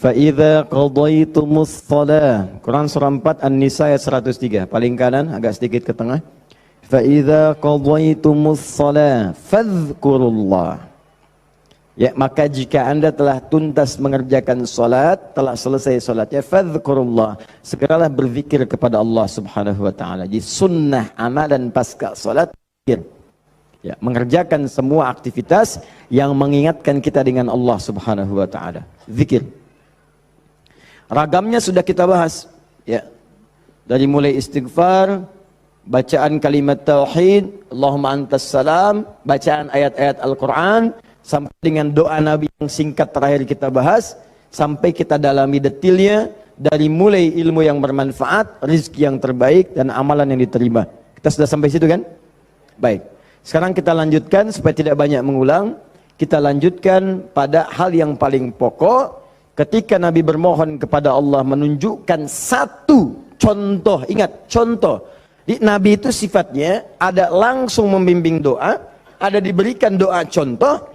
Fa'idha qadaytumus shalah. Quran surah 4 An-Nisa ayat 103. Paling kanan, agak sedikit ke tengah. Fa'idha qadaytumus shalah fadhkurullah. Ya, maka jika anda telah tuntas mengerjakan salat, telah selesai salatnya, fadhkurullah, segeralah berzikir kepada Allah Subhanahu wa taala. Jadi sunnah amalan pasca salat zikir. Ya, mengerjakan semua aktivitas yang mengingatkan kita dengan Allah Subhanahu wa taala. Zikir. Ragamnya sudah kita bahas, ya. Dari mulai istighfar, bacaan kalimat tauhid, Allahumma antas salam, bacaan ayat-ayat Al-Qur'an, sampai dengan doa Nabi yang singkat terakhir kita bahas, sampai kita dalami detailnya, dari mulai ilmu yang bermanfaat, rizki yang terbaik, dan amalan yang diterima. Kita sudah sampai situ kan? Baik. Sekarang kita lanjutkan supaya tidak banyak mengulang. Kita lanjutkan pada hal yang paling pokok. Ketika Nabi bermohon kepada Allah menunjukkan satu contoh, ingat contoh. Di Nabi itu sifatnya ada langsung membimbing doa, ada diberikan doa contoh,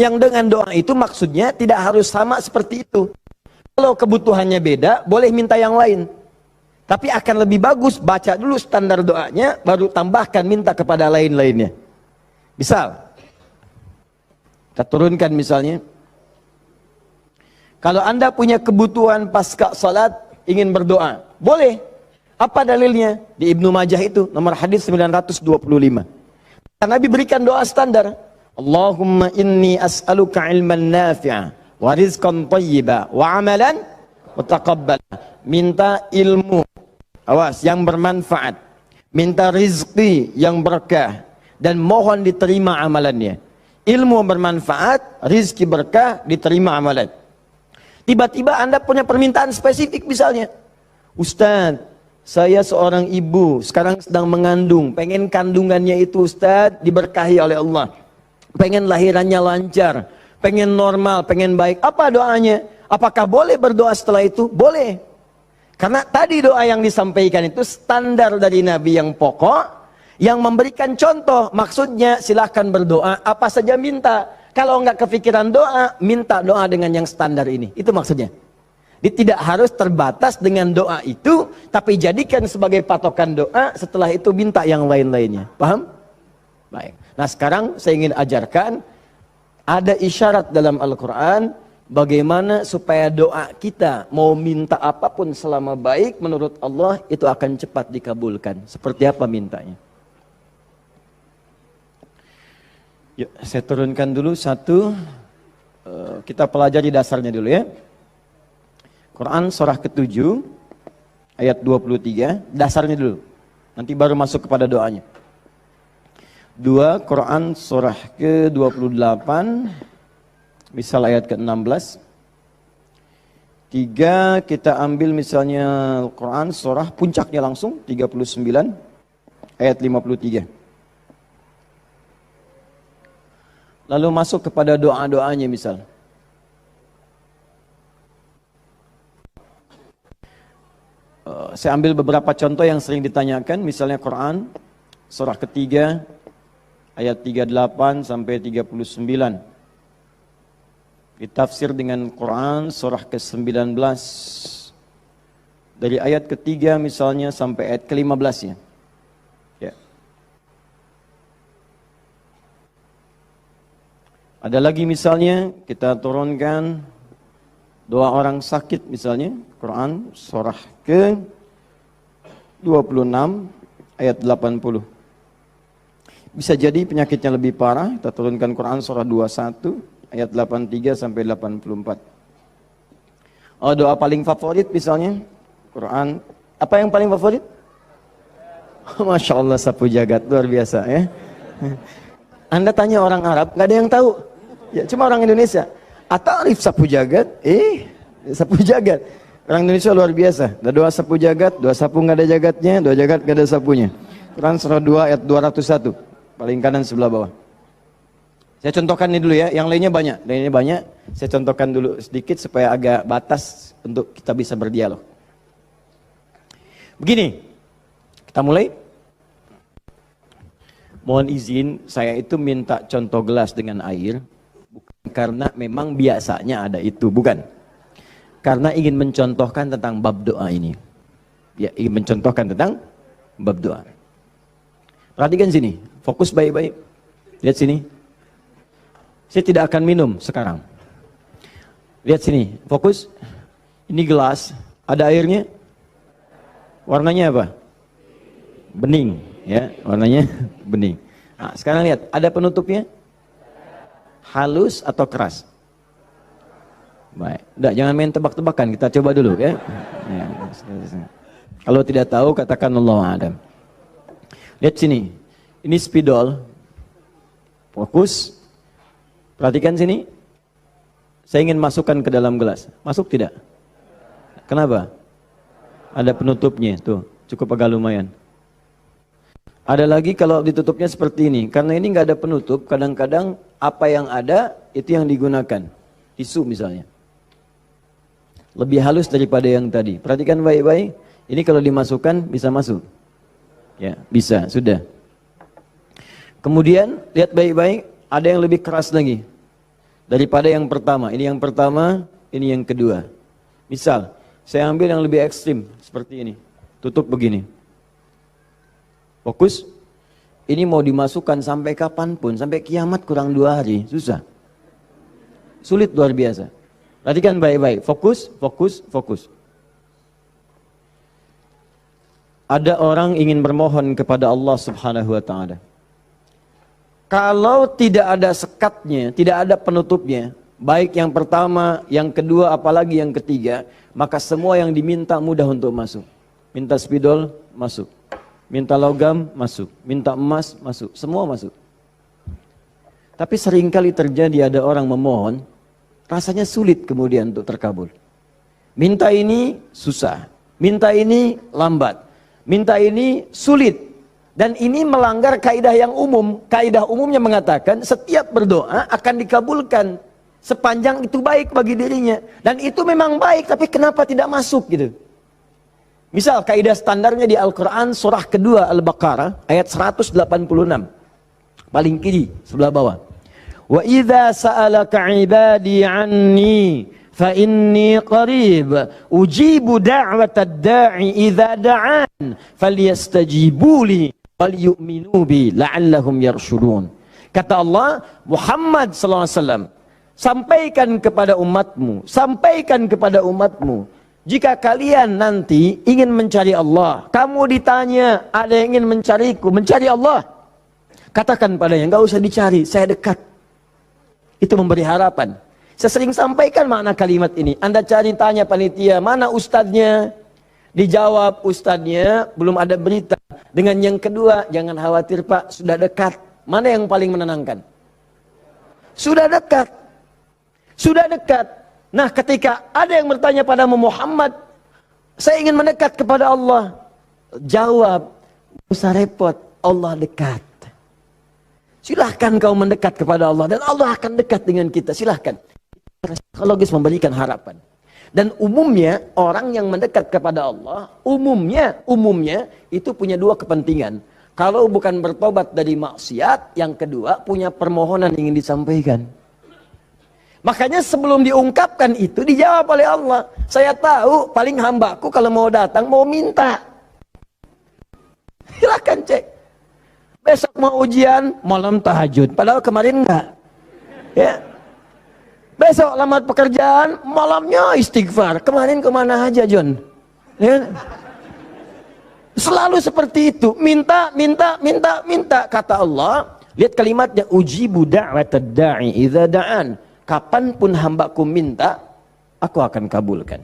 yang dengan doa itu maksudnya tidak harus sama seperti itu. Kalau kebutuhannya beda, boleh minta yang lain. Tapi akan lebih bagus baca dulu standar doanya, baru tambahkan minta kepada lain-lainnya. Misal, kita turunkan misalnya, kalau anda punya kebutuhan pasca salat ingin berdoa, boleh. Apa dalilnya? Di Ibnu Majah itu, nomor hadis 925. Nabi berikan doa standar. Allahumma inni as'aluka ilman nafi'a wa rizqan thayyiba wa amalan mutaqabbala. Minta ilmu, awas, yang bermanfaat. Minta rizki yang berkah dan mohon diterima amalannya. Ilmu bermanfaat, rizki berkah, diterima amalan. Tiba-tiba anda punya permintaan spesifik misalnya, Ustaz, saya seorang ibu, sekarang sedang mengandung, pengen kandungannya itu Ustaz diberkahi oleh Allah, pengen lahirannya lancar, pengen normal, pengen baik. Apa doanya? Apakah boleh berdoa setelah itu? Boleh. Karena tadi doa yang disampaikan itu standar dari Nabi yang pokok, yang memberikan contoh. Maksudnya silahkan berdoa, apa saja minta. Kalau enggak kepikiran doa, minta doa dengan yang standar ini. Itu maksudnya. Tidak harus terbatas dengan doa itu, tapi jadikan sebagai patokan doa, setelah itu minta yang lain-lainnya. Paham? Baik. Nah sekarang saya ingin ajarkan, ada isyarat dalam Al-Quran, bagaimana supaya doa kita mau minta apapun selama baik menurut Allah, itu akan cepat dikabulkan. Seperti apa mintanya? Yuk, saya turunkan dulu satu, kita pelajari dasarnya dulu ya. Quran surah ke-7 ayat 23, dasarnya dulu. Nanti baru masuk kepada doanya. 2 Quran surah ke-28, misal ayat ke-16. 3 kita ambil misalnya Quran surah puncaknya langsung, 39 ayat 53. Lalu masuk kepada doa-doanya misal. Saya ambil beberapa contoh yang sering ditanyakan, misalnya Quran surah ketiga ayat 38 sampai 39. Ditafsir dengan Quran surah ke-19 dari ayat ketiga misalnya sampai ayat ke-15 ya. Ada lagi misalnya kita turunkan doa orang sakit misalnya, Quran surah ke-26 ayat 80. Bisa jadi penyakitnya lebih parah, kita turunkan Quran surah 21 ayat 83 sampai 84. Oh, doa paling favorit misalnya Quran, apa yang paling favorit? Masya Allah, sapu jagat, luar biasa ya. Anda tanya orang Arab, nggak ada yang tahu. Ya, cuma orang Indonesia. Atarif sapu jagat, sapu jagat. Orang Indonesia luar biasa. Ada doa sapu jagat, doa sapu nggak ada jagatnya, doa jagat nggak ada sapunya. Quran surah 2 ayat 201, paling kanan sebelah bawah. Saya contohkan ini dulu ya, yang lainnya banyak. Saya contohkan dulu sedikit supaya agak batas untuk kita bisa berdialog. Begini, kita mulai. Mohon izin, saya itu minta contoh gelas dengan air, bukan karena memang biasanya ada itu, bukan. Karena ingin mencontohkan tentang bab doa ini. Ya, ingin mencontohkan tentang bab doa. Perhatikan sini, fokus baik-baik. Lihat sini. Saya tidak akan minum sekarang. Lihat sini, fokus. Ini gelas, ada airnya. Warnanya apa? Bening, ya, warnanya bening. Nah, sekarang lihat, ada penutupnya? Halus atau keras? Baik, udah jangan main tebak-tebakan, kita coba dulu ya. Kalau tidak tahu katakan Allahu a'lam. Lihat sini, ini spidol. Fokus. Perhatikan sini. Saya ingin masukkan ke dalam gelas. Masuk tidak? Kenapa? Ada penutupnya, tuh, cukup agak lumayan. Ada lagi kalau ditutupnya seperti ini, karena ini nggak ada penutup, kadang-kadang apa yang ada itu yang digunakan. Tisu misalnya. Lebih halus daripada yang tadi. Perhatikan baik-baik. Ini kalau dimasukkan bisa masuk. Ya, bisa, sudah. Kemudian lihat baik-baik, ada yang lebih keras lagi daripada yang pertama. Ini yang pertama, ini yang kedua. Misal, saya ambil yang lebih ekstrim seperti ini. Tutup begini. Fokus. Ini mau dimasukkan sampai kapanpun, sampai kiamat kurang 2 hari, susah. Sulit luar biasa. Perhatikan baik-baik, fokus, fokus, fokus. Ada orang ingin bermohon kepada Allah Subhanahu wa ta'ala. Kalau tidak ada sekatnya, tidak ada penutupnya, baik yang pertama, yang kedua, apalagi yang ketiga, maka semua yang diminta mudah untuk masuk. Minta spidol, masuk. Minta logam, masuk. Minta emas, masuk. Semua masuk. Tapi seringkali terjadi ada orang memohon, rasanya sulit kemudian untuk terkabul. Minta ini susah, minta ini lambat, minta ini sulit. Dan ini melanggar kaidah yang umum. Kaidah umumnya mengatakan setiap berdoa akan dikabulkan sepanjang itu baik bagi dirinya. Dan itu memang baik, tapi kenapa tidak masuk gitu. Misal kaidah standarnya di Al-Quran surah kedua Al-Baqarah ayat 186. Paling kiri sebelah bawah. Wa idza sa'alaka 'ibadi 'anni fa inni qarib ujibu da'watad da'i idza da'an falyastajibu li wal yu'minu bi la'allahum yarshudun. Kata Allah, Muhammad sallallahu alaihi wasallam, sampaikan kepada umatmu, jika kalian nanti ingin mencari Allah, kamu ditanya ada yang ingin mencariku, mencari Allah, katakan padanya, enggak usah dicari, saya dekat. Itu memberi harapan. Saya sering sampaikan makna kalimat ini. Anda cari, tanya panitia, mana ustadznya? Dijawab, ustadznya belum ada berita. Dengan yang kedua, jangan khawatir Pak, sudah dekat. Mana yang paling menenangkan? Sudah dekat. Sudah dekat. Nah, ketika ada yang bertanya padamu, Muhammad, saya ingin mendekat kepada Allah. Jawab, tidak usah repot, Allah dekat. Silahkan kau mendekat kepada Allah dan Allah akan dekat dengan kita, silahkan. Psikologis memberikan harapan. Dan umumnya orang yang mendekat kepada Allah, umumnya itu punya 2 kepentingan. Kalau bukan bertobat dari maksiat, yang kedua punya permohonan ingin disampaikan. Makanya sebelum diungkapkan itu dijawab oleh Allah. Saya tahu paling hambaku kalau mau datang mau minta. Silahkan cek. Besok mau ujian, malam tahajud. Padahal kemarin enggak. Ya. Besok lamar pekerjaan, malamnya istighfar. Kemarin kemana aja John? Ya. Selalu seperti itu. Minta. Kata Allah. Lihat kalimatnya. Ujibu da'watad da'i idza da'an. Kapanpun hambaku minta, aku akan kabulkan.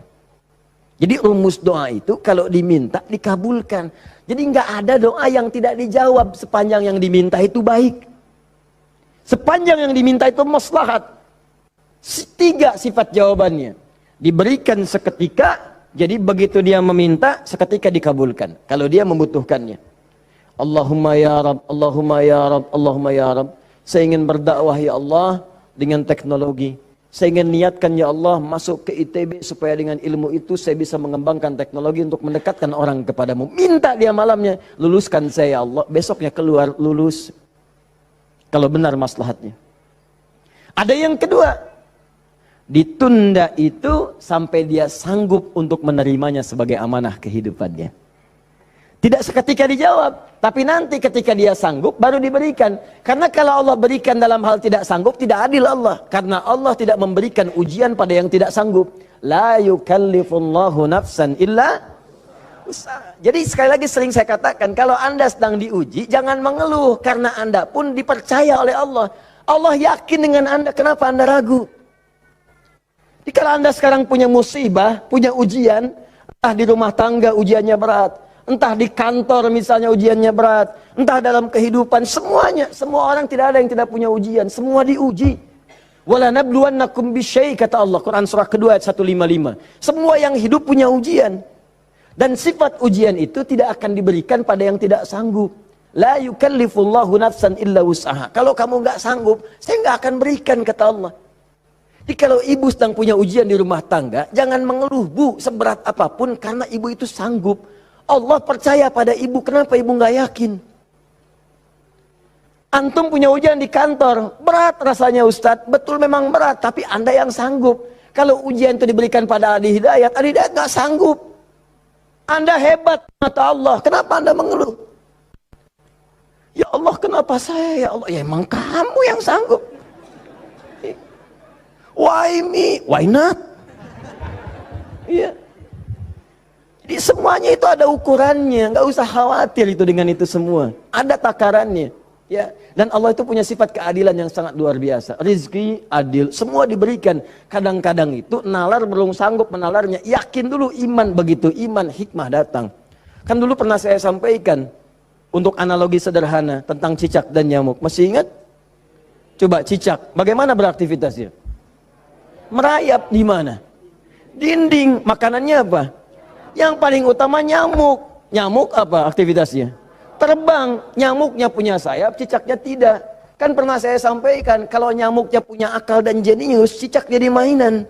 Jadi rumus doa itu kalau diminta dikabulkan. Jadi nggak ada doa yang tidak dijawab sepanjang yang diminta itu baik. Sepanjang yang diminta itu maslahat. 3 sifat jawabannya. Diberikan seketika, jadi begitu dia meminta, seketika dikabulkan. Kalau dia membutuhkannya. Allahumma ya Rabb, Allahumma ya Rabb, Allahumma ya Rabb. Saya ingin berdakwah ya Allah dengan teknologi. Saya ingin niatkan ya Allah masuk ke ITB supaya dengan ilmu itu saya bisa mengembangkan teknologi untuk mendekatkan orang kepadamu. Minta dia malamnya, luluskan saya ya Allah. Besoknya keluar lulus. Kalau benar maslahatnya. Ada yang kedua. Ditunda itu sampai dia sanggup untuk menerimanya sebagai amanah kehidupannya. Tidak seketika dijawab, tapi nanti ketika dia sanggup baru diberikan. Karena kalau Allah berikan dalam hal tidak sanggup, tidak adil Allah. Karena Allah tidak memberikan ujian pada yang tidak sanggup. La yukallifullahu nafsan illa usaha. Jadi sekali lagi sering saya katakan, kalau Anda sedang diuji, jangan mengeluh. Karena Anda pun dipercaya oleh Allah. Allah yakin dengan Anda, kenapa Anda ragu? Jadi kalau Anda sekarang punya musibah, punya ujian, entah di rumah tangga ujiannya berat, entah di kantor misalnya ujiannya berat, entah dalam kehidupan, semuanya, semua orang tidak ada yang tidak punya ujian, semua diuji. Wala nabluwannakum bisyai, kata Allah, Quran surah kedua ayat 155. Semua yang hidup punya ujian. Dan sifat ujian itu tidak akan diberikan pada yang tidak sanggup. La yukallifullahu nafsan illa wus'aha. Kalau kamu nggak sanggup, saya nggak akan berikan, kata Allah. Jadi kalau ibu sedang punya ujian di rumah tangga, jangan mengeluh, Bu, seberat apapun, karena ibu itu sanggup. Allah percaya pada ibu, kenapa ibu nggak yakin? Antum punya ujian di kantor, berat rasanya Ustadz, betul memang berat, tapi Anda yang sanggup. Kalau ujian itu diberikan pada Adi Hidayat nggak sanggup. Anda hebat, kata Allah, kenapa Anda mengeluh? Ya Allah, kenapa saya? Ya Allah, ya emang kamu yang sanggup. Why me? Why not? Iya. Jadi semuanya itu ada ukurannya, nggak usah khawatir itu dengan itu semua. Ada takarannya, ya. Dan Allah itu punya sifat keadilan yang sangat luar biasa. Rizki adil, semua diberikan. Kadang-kadang itu nalar belum sanggup menalarnya. Yakin dulu iman, begitu iman hikmah datang. Kan dulu pernah saya sampaikan untuk analogi sederhana tentang cicak dan nyamuk. Masih ingat? Coba cicak, bagaimana beraktivitasnya? Merayap di mana? Dinding. Makanannya apa? Yang paling utama nyamuk. Nyamuk apa aktivitasnya? Terbang. Nyamuknya punya sayap, cicaknya tidak. Kan pernah saya sampaikan, kalau nyamuknya punya akal dan jenius, cicak jadi mainan.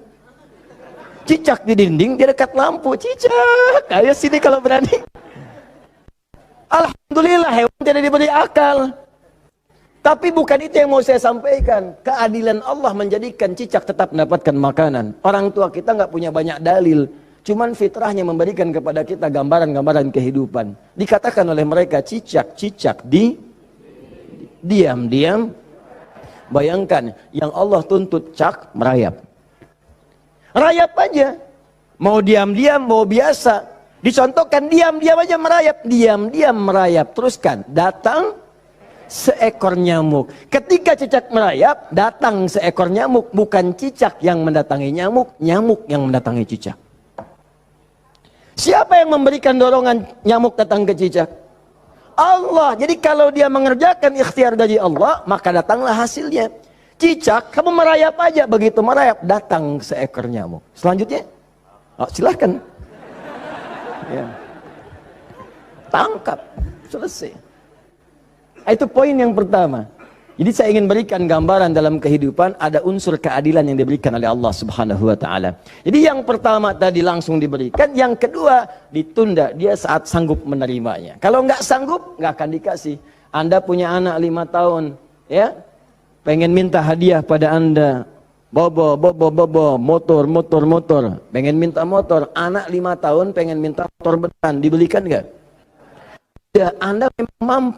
Cicak di dinding, dia dekat lampu. Cicak, ayo sini kalau berani. Alhamdulillah, hewan tidak diberi akal. Tapi bukan itu yang mau saya sampaikan. Keadilan Allah menjadikan cicak tetap mendapatkan makanan. Orang tua kita nggak punya banyak dalil. Cuman fitrahnya memberikan kepada kita gambaran-gambaran kehidupan. Dikatakan oleh mereka cicak-cicak diam-diam. Bayangkan, yang Allah tuntut cak merayap. Rayap aja. Mau diam-diam, mau biasa. Dicontohkan diam-diam aja merayap. Diam-diam merayap. Teruskan, datang seekor nyamuk. Ketika cicak merayap, datang seekor nyamuk. Bukan cicak yang mendatangi nyamuk, nyamuk yang mendatangi cicak. Siapa yang memberikan dorongan nyamuk datang ke cicak? Allah. Jadi kalau dia mengerjakan ikhtiar dari Allah, maka datanglah hasilnya. Cicak, kamu merayap aja. Begitu merayap, datang seekor nyamuk. Selanjutnya, silahkan. Ya. Tangkap, selesai. Itu poin yang pertama. Jadi saya ingin berikan gambaran dalam kehidupan ada unsur keadilan yang diberikan oleh Allah Subhanahu wa taala. Jadi yang pertama tadi langsung diberikan, yang kedua ditunda dia saat sanggup menerimanya. Kalau nggak sanggup, nggak akan dikasih. Anda punya anak 5 tahun, ya. Pengen minta hadiah pada Anda. Bobo, motor. Pengen minta motor. Anak 5 tahun pengen minta motor beneran, dibelikan nggak? Ya, Anda memang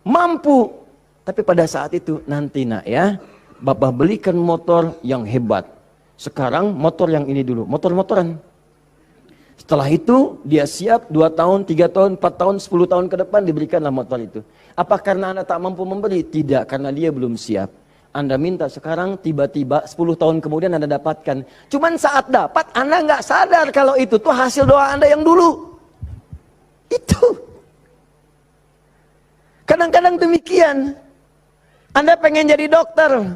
mampu, tapi pada saat itu nanti nak ya, Bapak belikan motor yang hebat. Sekarang motor yang ini dulu, motor-motoran. Setelah itu dia siap 2 tahun, 3 tahun, 4 tahun, 10 tahun ke depan diberikanlah motor itu. Apa karena Anda tak mampu membeli? Tidak, karena dia belum siap. Anda minta sekarang, tiba-tiba 10 tahun kemudian Anda dapatkan. Cuman saat dapat Anda nggak sadar kalau itu tuh hasil doa Anda yang dulu. Itu. Kadang-kadang demikian. Anda pengen jadi dokter.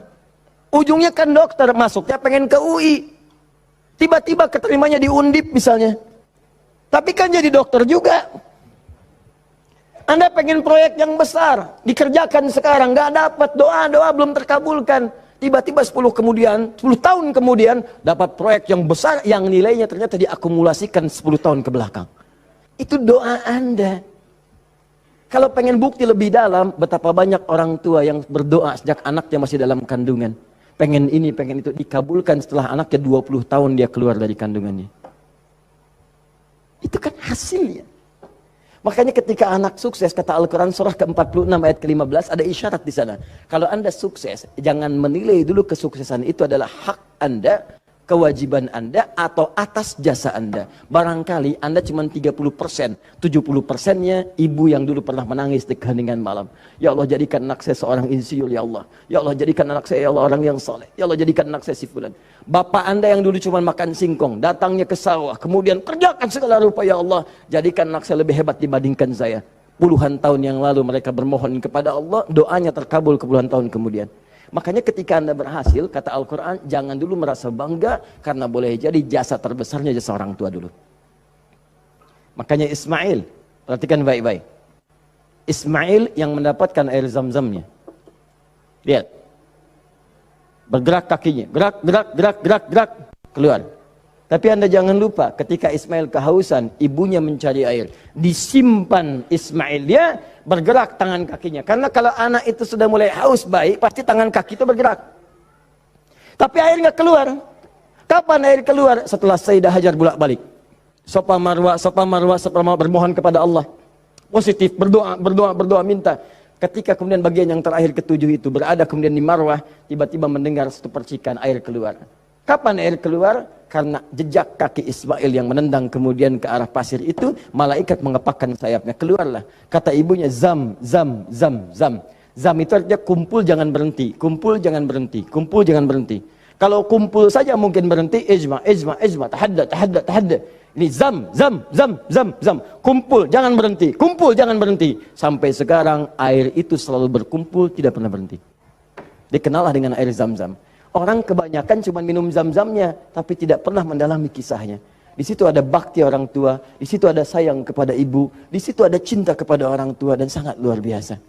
Ujungnya kan dokter, masuknya pengen ke UI. Tiba-tiba keterimanya di Undip misalnya. Tapi kan jadi dokter juga. Anda pengen proyek yang besar, dikerjakan sekarang, nggak dapat, doa-doa belum terkabulkan. Tiba-tiba 10 tahun kemudian, dapat proyek yang besar, yang nilainya ternyata diakumulasikan 10 tahun ke belakang. Itu doa Anda. Kalau pengen bukti lebih dalam, betapa banyak orang tua yang berdoa sejak anaknya masih dalam kandungan. pengen ini, pengen itu, dikabulkan setelah anaknya 20 tahun dia keluar dari kandungannya. Itu kan hasilnya. Makanya ketika anak sukses, kata Al-Quran surah ke-46 ayat ke-15, ada isyarat di sana. Kalau Anda sukses, jangan menilai dulu kesuksesan itu adalah hak Anda, kewajiban Anda, atau atas jasa Anda. Barangkali Anda cuma 30%, 70%-nya ibu yang dulu pernah menangis di keheningan malam. Ya Allah, jadikan anak saya seorang insinyur, ya Allah. Ya Allah, jadikan anak saya, ya Allah, orang yang saleh. Ya Allah, jadikan anak saya si fulan. Bapak Anda yang dulu cuma makan singkong, datangnya ke sawah, kemudian kerjakan segala rupa, ya Allah, jadikan anak saya lebih hebat dibandingkan saya. Puluhan tahun yang lalu mereka bermohon kepada Allah, doanya terkabul ke puluhan tahun kemudian. Makanya ketika Anda berhasil, kata Al-Quran, jangan dulu merasa bangga, karena boleh jadi jasa terbesarnya jasa orang tua dulu. Makanya Ismail, perhatikan baik-baik. Ismail yang mendapatkan air zam-zamnya. Lihat. Bergerak kakinya, gerak, keluar. Tapi Anda jangan lupa, ketika Ismail kehausan, ibunya mencari air. Disimpan Ismail, dia bergerak tangan kakinya. Karena kalau anak itu sudah mulai haus baik, pasti tangan kaki itu bergerak. Tapi air nggak keluar. Kapan air keluar? Setelah Sayyidah Hajar bolak-balik. Safa Marwah, bermohon kepada Allah. Positif, berdoa, minta. Ketika kemudian bagian yang terakhir ketujuh itu berada kemudian di Marwah, tiba-tiba mendengar satu percikan air keluar. Kapan air keluar? Karena jejak kaki Ismail yang menendang kemudian ke arah pasir itu, malaikat mengepakkan sayapnya. Keluarlah. Kata ibunya, zam. Zam itu artinya kumpul jangan berhenti, kumpul jangan berhenti, kumpul jangan berhenti. Kalau kumpul saja mungkin berhenti, ijma, tahadda. Ini zam. Kumpul jangan berhenti. Sampai sekarang air itu selalu berkumpul, tidak pernah berhenti. Dikenallah dengan air zam-zam. Orang kebanyakan cuma minum zam-zamnya, tapi tidak pernah mendalami kisahnya. Di situ ada bakti orang tua, di situ ada sayang kepada ibu, di situ ada cinta kepada orang tua, dan sangat luar biasa.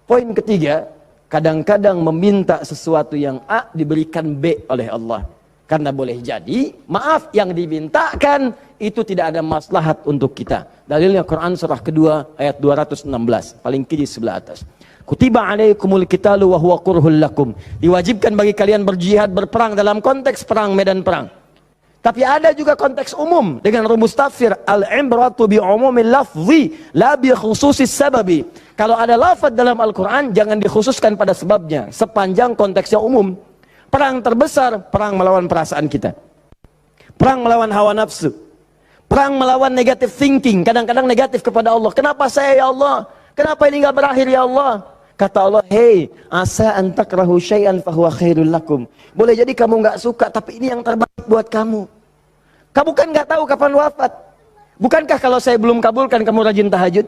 Poin ketiga, kadang-kadang meminta sesuatu yang A diberikan B oleh Allah. Karena boleh jadi, maaf, yang dimintakan itu tidak ada maslahat untuk kita. Dalilnya Quran surah kedua ayat 216, paling kiri sebelah atas. Kutiba alaikumul qitalu wa huwa kurhul lakum. Diwajibkan bagi kalian berjihad, berperang dalam konteks perang, medan perang. Tapi ada juga konteks umum dengan rumus tafsir al-ibratu bi umumil lafzi la bi khususis sababi. Kalau ada lafaz dalam Al-Qur'an jangan dikhususkan pada sebabnya, sepanjang konteksnya umum. Perang terbesar, perang melawan perasaan kita. Perang melawan hawa nafsu. Perang melawan negative thinking, kadang-kadang negatif kepada Allah. Kenapa saya, ya Allah? Kenapa ini enggak berakhir, ya Allah? Kata Allah, hei, asa an takrahu syai'an fahuwa khairul lakum. Boleh jadi kamu enggak suka, tapi ini yang terbaik buat kamu. Kamu kan enggak tahu kapan wafat. Bukankah kalau saya belum kabulkan, kamu rajin tahajud?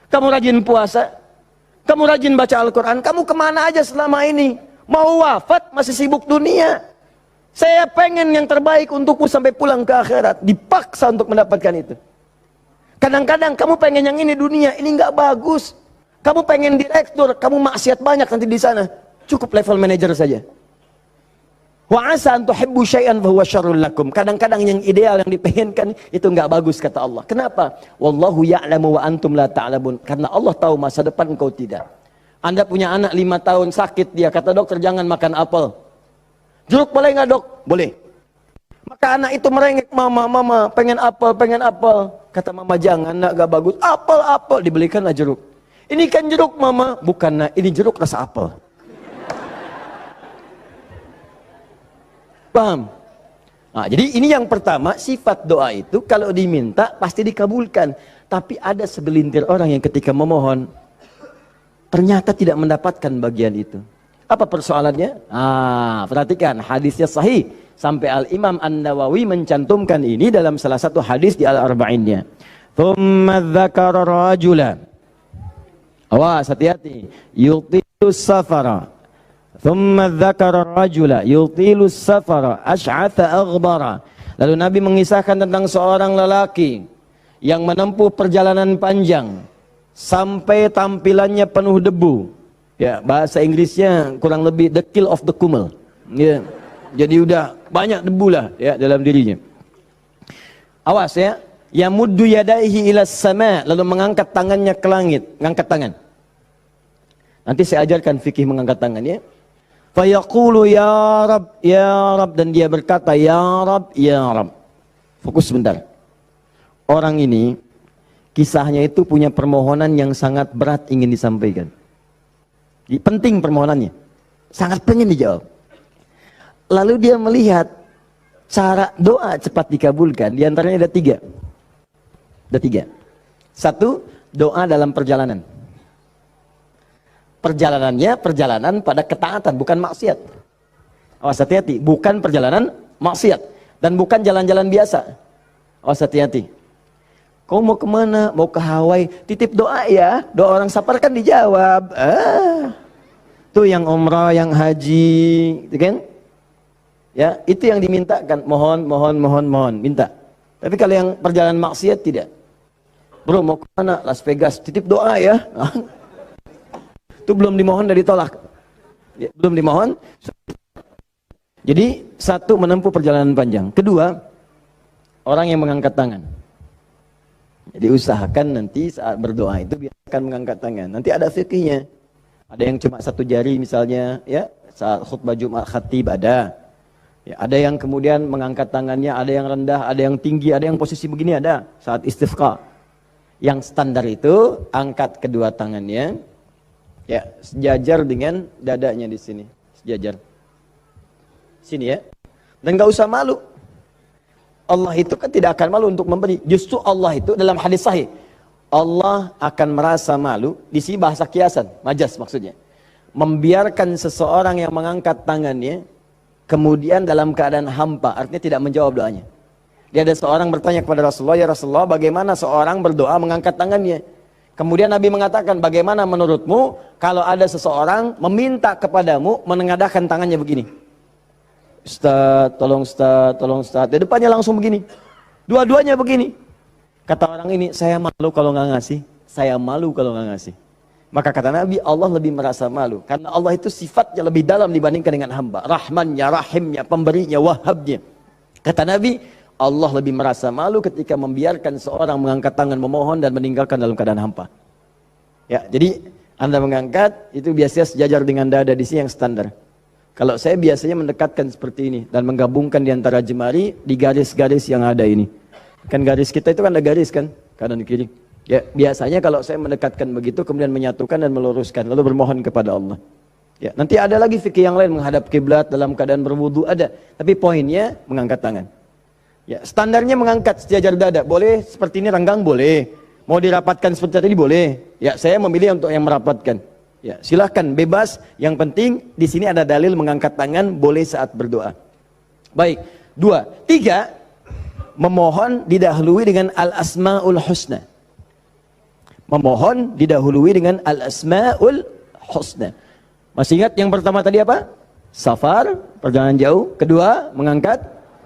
Kamu rajin puasa? Kamu rajin baca Al-Quran? Kamu kemana aja selama ini? Mau wafat, masih sibuk dunia. Saya pengen yang terbaik untukmu sampai pulang ke akhirat. Dipaksa untuk mendapatkan itu. Kadang-kadang kamu pengen yang ini dunia, ini enggak bagus. Kamu pengen direktur, kamu maksiat banyak nanti di sana. Cukup level manager saja. Wa asa an tuhibbu syai'an fa huwa syarrul lakum. Kadang-kadang yang ideal yang dipengenkan itu enggak bagus kata Allah. Kenapa? Wallahu ya'lamu wa antum la ta'lamun. Karena Allah tahu masa depan engkau tidak. Anda punya anak 5 tahun sakit, dia kata dokter jangan makan apel. Jeruk boleh enggak, Dok? Boleh. Maka anak itu merengek, mama, pengen apel. Kata mama, jangan, nak, gak bagus. Apel, dibelikanlah jeruk. Ini kan jeruk, mama. Bukan, nak, ini jeruk rasa apel. Paham? Nah, jadi ini yang pertama, sifat doa itu kalau diminta pasti dikabulkan. Tapi ada segelintir orang yang ketika memohon, ternyata tidak mendapatkan bagian itu. Apa persoalannya? Perhatikan, hadisnya sahih. Sampai Al-Imam An-Nawawi mencantumkan ini dalam salah satu hadis di Al-Arba'innya. Thumma dzakara rajula. Awas, hati-hati. Yutilus safara. Thumma dzakara rajula. Yutilus safara. Ash'atha aghbara. Lalu Nabi mengisahkan tentang seorang lelaki yang menempuh perjalanan panjang sampai tampilannya penuh debu. Ya, bahasa Inggrisnya kurang lebih the kill of the kumel. Ya. Jadi udah banyak debu lah ya dalam dirinya. Awas ya, yamuddu yadaihi ila sama, lalu mengangkat tangannya ke langit, ngangkat tangan. Nanti saya ajarkan fikih mengangkat tangan ya. Fayaqulu ya Rab, dan dia berkata ya Rab, ya Rab. Fokus sebentar. Orang ini kisahnya itu punya permohonan yang sangat berat ingin disampaikan. Penting permohonannya, sangat pengen dijawab. Lalu dia melihat cara doa cepat dikabulkan. Di antaranya ada tiga. Ada tiga. Satu, doa dalam perjalanan. Perjalanannya perjalanan pada ketaatan, bukan maksiat. Awas hati-hati, bukan perjalanan maksiat. Dan bukan jalan-jalan biasa. Awas hati-hati. Kau mau kemana? Mau ke Hawaii? Titip doa ya. Doa orang safar kan dijawab. Tuh yang umrah, yang haji, gitu kan? Ya, itu yang dimintakan. Mohon, minta. Tapi kalau yang perjalanan maksiat tidak. Bro, mau kemana? Las Vegas. Titip doa ya. Itu belum dimohon, udah ditolak. Ya, belum dimohon. Jadi, satu, menempuh perjalanan panjang. Kedua, orang yang mengangkat tangan. Jadi usahakan nanti saat berdoa itu biarkan mengangkat tangan. Nanti ada fikihnya. Ada yang cuma satu jari misalnya, ya, saat khutbah Jumat khatib ada. Ya, ada yang kemudian mengangkat tangannya, ada yang rendah, ada yang tinggi, ada yang posisi begini ada saat istisqa. Yang standar itu angkat kedua tangannya, ya, sejajar dengan dadanya di sini, sejajar. Sini ya. Dan nggak usah malu. Allah itu kan tidak akan malu untuk memberi. Justru Allah itu dalam hadis sahih, Allah akan merasa malu. Di sini bahasa kiasan, majas maksudnya. Membiarkan seseorang yang mengangkat tangannya, kemudian dalam keadaan hampa, artinya tidak menjawab doanya. Dia ada seorang bertanya kepada Rasulullah, ya Rasulullah, bagaimana seorang berdoa mengangkat tangannya? Kemudian Nabi mengatakan, bagaimana menurutmu kalau ada seseorang meminta kepadamu menengadahkan tangannya begini? Ustaz, tolong Ustaz, tolong Ustaz. Di depannya langsung begini. Dua-duanya begini. Kata orang ini, saya malu kalau nggak ngasih. Saya malu kalau nggak ngasih. Maka kata Nabi, Allah lebih merasa malu. Karena Allah itu sifatnya lebih dalam dibandingkan dengan hamba. Rahmannya, Rahimnya, Pemberinya, Wahabnya. Kata Nabi, Allah lebih merasa malu ketika membiarkan seorang mengangkat tangan memohon dan meninggalkan dalam keadaan hampa. Ya, jadi Anda mengangkat, itu biasanya sejajar dengan dada di sini yang standar. Kalau saya biasanya mendekatkan seperti ini dan menggabungkan di antara jemari di garis-garis yang ada ini. Kan garis kita itu kan ada garis kan, kanan kiri. Ya, biasanya kalau saya mendekatkan begitu kemudian menyatukan dan meluruskan lalu bermohon kepada Allah. Ya, nanti ada lagi fikih yang lain menghadap kiblat dalam keadaan berwudu ada, tapi poinnya mengangkat tangan. Ya, standarnya mengangkat sejajar dada. Boleh seperti ini renggang boleh. Mau dirapatkan seperti tadi boleh. Ya, saya memilih untuk yang merapatkan. Ya, silahkan bebas. Yang penting di sini ada dalil mengangkat tangan boleh saat berdoa. Baik, 2, 3, memohon didahului dengan al-asmaul husna. Memohon didahului dengan al-asmaul husna. Masih ingat yang pertama tadi apa? Safar, perjalanan jauh. Kedua, mengangkat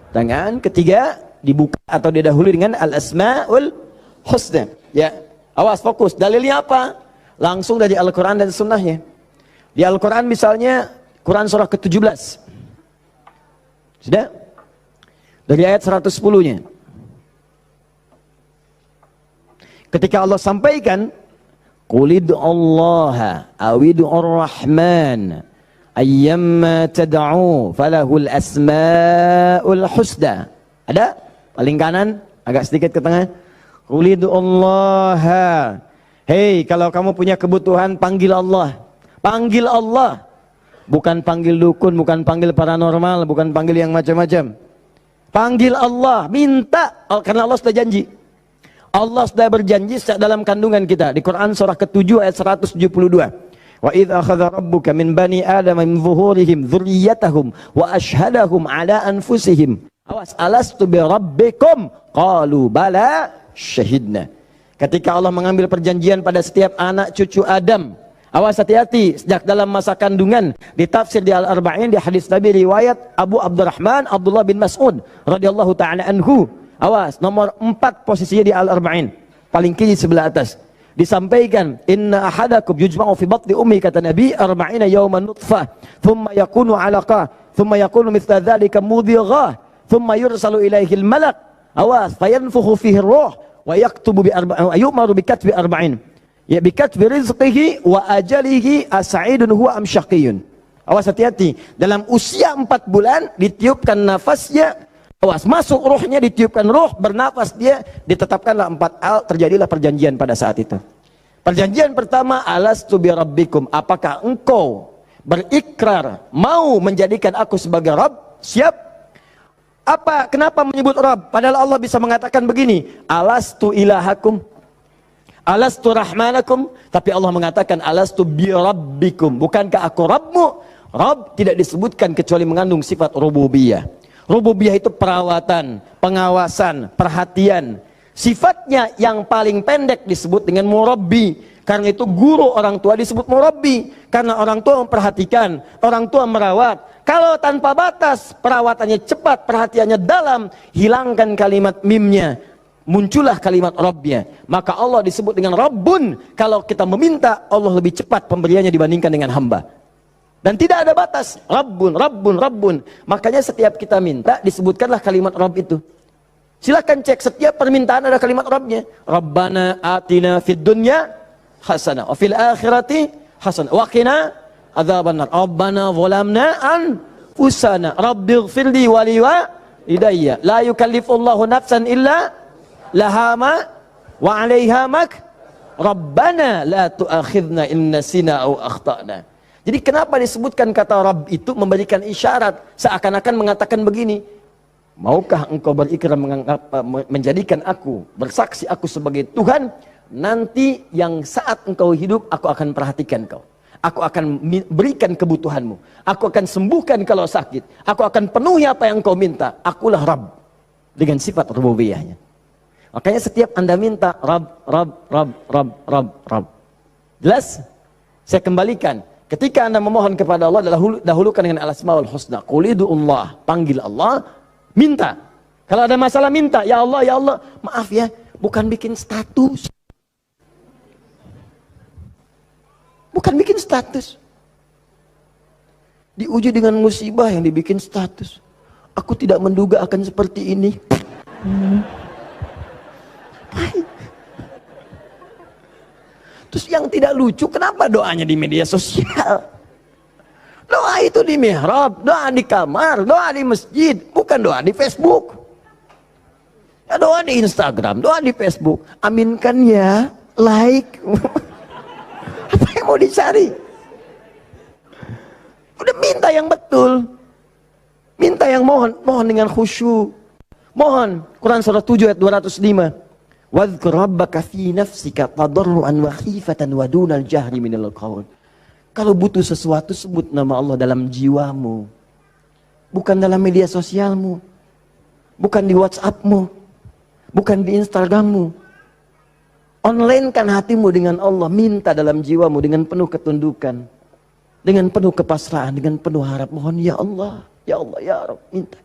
tangan. Ketiga, dibuka atau didahului dengan al-asmaul husna. Ya, awas fokus. Dalilnya apa? Langsung dari Al-Quran dan Sunnahnya. Di Al-Quran misalnya, Quran surah ke-17. Sudah? Dari ayat 110-nya. Ketika Allah sampaikan, Qulid Allah awid'ur rahman ayyamma tad'u falahul asma'ul husna. Ada? Paling kanan, agak sedikit ke tengah. Qulid Allah. Hei, kalau kamu punya kebutuhan, panggil Allah. Panggil Allah. Bukan panggil dukun, bukan panggil paranormal, bukan panggil yang macam-macam. Panggil Allah, minta. Karena Allah sudah janji. Allah sudah berjanji dalam kandungan kita. Di Quran surah ke-7 ayat 172. Wa idh akhadha rabbuka min bani Adam min zuhurihim dzurriyyatahum wa ashhadahum ala anfusihim. Awas, alastu bi rabbikum? Qalu bala syahidna. Ketika Allah mengambil perjanjian pada setiap anak cucu Adam. Awas hati-hati, sejak dalam masa kandungan. Ditafsir di Al-Arba'in, di hadis Nabi riwayat Abu Abdurrahman Abdullah bin Mas'ud radhiyallahu ta'ala anhu. Awas, nomor 4 posisinya di Al-Arba'in, paling kiri sebelah atas. Disampaikan, inna ahadakum yujma'u fi batni ummi, kata Nabi, 40 yawman nutfah, thumma yakunu 'alaqah, thumma yakunu mithla dhalika mudhighah, thumma yursalu ilaihi al-malak. Awas, fayanfukhu fihi ar-ruh wa yaktubu bi arba'in, yu'maru bi katbi arba'in. Ya, bi katbi rizqihi wa ajalihi as'idun huwa am syaqiyyun. Awas, hati-hati. Dalam usia 4 bulan ditiupkan nafasnya. Awas, masuk ruhnya, ditiupkan ruh, bernafas dia, ditetapkanlah 4 hal, terjadilah perjanjian pada saat itu. Perjanjian pertama, alastu bi rabbikum, apakah engkau berikrar mau menjadikan aku sebagai Rabb? Siap? Apa? Kenapa menyebut Rabb? Padahal Allah bisa mengatakan begini, alastu ilahakum, alastu rahmanakum, tapi Allah mengatakan alastu bi rabbikum, bukankah aku Rabbmu? Rabb tidak disebutkan kecuali mengandung sifat rububiyah. Rububiyah itu perawatan, pengawasan, perhatian. Sifatnya yang paling pendek disebut dengan murabbi. Karena itu guru orang tua disebut murabbi. Karena orang tua memperhatikan, orang tua merawat. Kalau tanpa batas, perawatannya cepat, perhatiannya dalam, hilangkan kalimat mimnya, muncullah kalimat Rabbnya. Maka Allah disebut dengan Rabbun. Kalau kita meminta, Allah lebih cepat pemberiannya dibandingkan dengan hamba. Dan tidak ada batas. Rabbun, Rabbun, Rabbun. Makanya setiap kita minta, disebutkanlah kalimat Rabb itu. Silakan cek, setiap permintaan ada kalimat Rabbnya. Rabbana atina fid dunya hasanah, wa fil akhirati hasanah, wa qina adzabannar. Rabbana zalamna anfusana, rabbighfirli wa liwalidayya. La yukallifullahu nafsan illa laha ma wa 'alaiha mak. Rabbana la tu'akhidna in nasina aw akhtana. Jadi kenapa disebutkan kata Rabb itu memberikan isyarat, seakan-akan mengatakan begini, maukah engkau berikrar menjadikan aku, bersaksi aku sebagai Tuhan, nanti yang saat engkau hidup aku akan perhatikan kau, aku akan berikan kebutuhanmu, aku akan sembuhkan kalau sakit, aku akan penuhi apa yang kau minta, akulah Rabb, dengan sifat rububiyahnya. Makanya setiap Anda minta Rabb, Rabb, Rabb, Rabb, Rabb, Rabb. Jelas? Saya kembalikan. Ketika Anda memohon kepada Allah, dahulukan dengan al-asmaul husna. Qulidu'ullah, panggil Allah, minta. Kalau ada masalah minta, ya Allah, maaf ya, bukan bikin status. Bukan bikin status. Diuji dengan musibah yang dibikin status. Aku tidak menduga akan seperti ini. Terus yang tidak lucu, kenapa doanya di media sosial? Doa itu di mihrab, doa di kamar, doa di masjid, bukan doa di Facebook. Ya, doa di Instagram, doa di Facebook. Aminkan ya, like. Apa yang mau dicari? Udah minta yang betul. Minta yang mohon dengan khusyuk. Mohon, Quran surah 7 ayat 205. Wadhkur rabbaka fi nafsika tadarruan wa khifatan wa dunal jahri minal qaul. Kalau butuh sesuatu, sebut nama Allah dalam jiwamu, bukan dalam media sosialmu, bukan di WhatsAppmu, bukan di Instagrammu. Online-kan hatimu dengan Allah, minta dalam jiwamu dengan penuh ketundukan, dengan penuh kepasrahan, dengan penuh harap. Mohon ya Allah, ya Allah, ya Rabb, minta.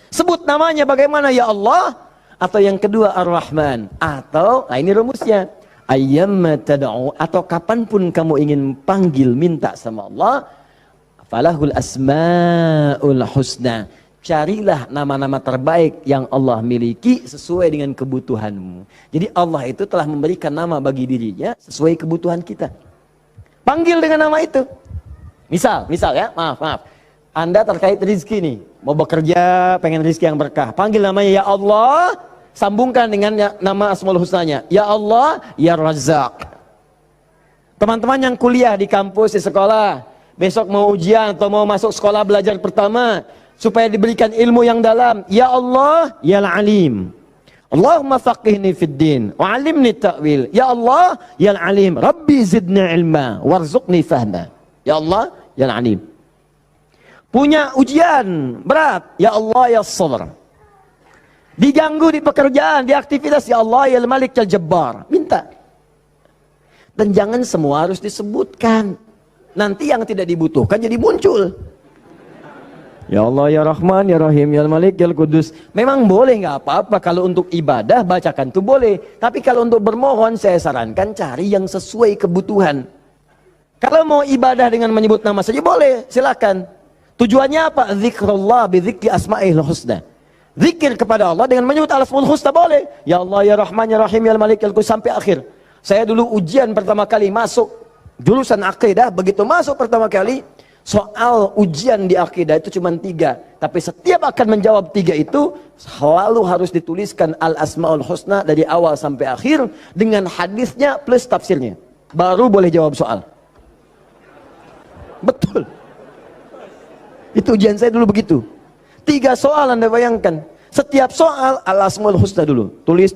Sebut namanya bagaimana, ya Allah. Atau yang kedua Ar-Rahman, atau nah ini rumusnya, ayyamma tad'u, atau kapanpun kamu ingin panggil minta sama Allah, falahul asmaul husna, carilah nama-nama terbaik yang Allah miliki sesuai dengan kebutuhanmu. Jadi Allah itu telah memberikan nama bagi dirinya sesuai kebutuhan kita. Panggil dengan nama itu. Misal ya, maaf, Anda terkait rezeki nih, mau bekerja, pengen rezeki yang berkah, panggil namanya ya Allah, sambungkan dengan nama Asmaul Husnanya, ya Allah, ya Razzaq. Teman-teman yang kuliah di kampus, di sekolah, besok mau ujian atau mau masuk sekolah belajar pertama, supaya diberikan ilmu yang dalam, ya Allah, ya Alim. Allahumma faqihni fid din, wa alimni ta'wil. Ya Allah, ya Alim, Rabbi zidni ilma, warzuqni fahma. Ya Allah, ya Alim. Punya ujian berat, ya Allah, ya Sabr. Diganggu di pekerjaan, di aktivitas, ya Allah, ya Malik, ya Jabbar. Minta. Dan jangan semua harus disebutkan. Nanti yang tidak dibutuhkan jadi muncul. Ya Allah, ya Rahman, ya Rahim, ya Malik, ya Qudus. Memang boleh, nggak apa-apa. Kalau untuk ibadah, bacakan itu boleh. Tapi kalau untuk bermohon, saya sarankan cari yang sesuai kebutuhan. Kalau mau ibadah dengan menyebut nama saja boleh, silakan. Tujuannya apa? Zikrullah bidzikri asma'il husna. Zikir kepada Allah dengan menyebut al-asmaul husna boleh. Ya Allah, ya Rahman, ya Rahim, ya Malik, ya Qudus, sampai akhir. Saya dulu ujian pertama kali masuk jurusan akidah, begitu masuk pertama kali, Soal ujian di akidah itu cuma 3. Tapi setiap akan menjawab 3 itu selalu harus dituliskan Al-Asma'ul Husna dari awal sampai akhir dengan hadisnya plus tafsirnya. Baru boleh jawab soal. Betul. Itu ujian saya dulu begitu. 3 soal Anda bayangkan. Setiap soal Al-Asma'ul Husna dulu. Tulis.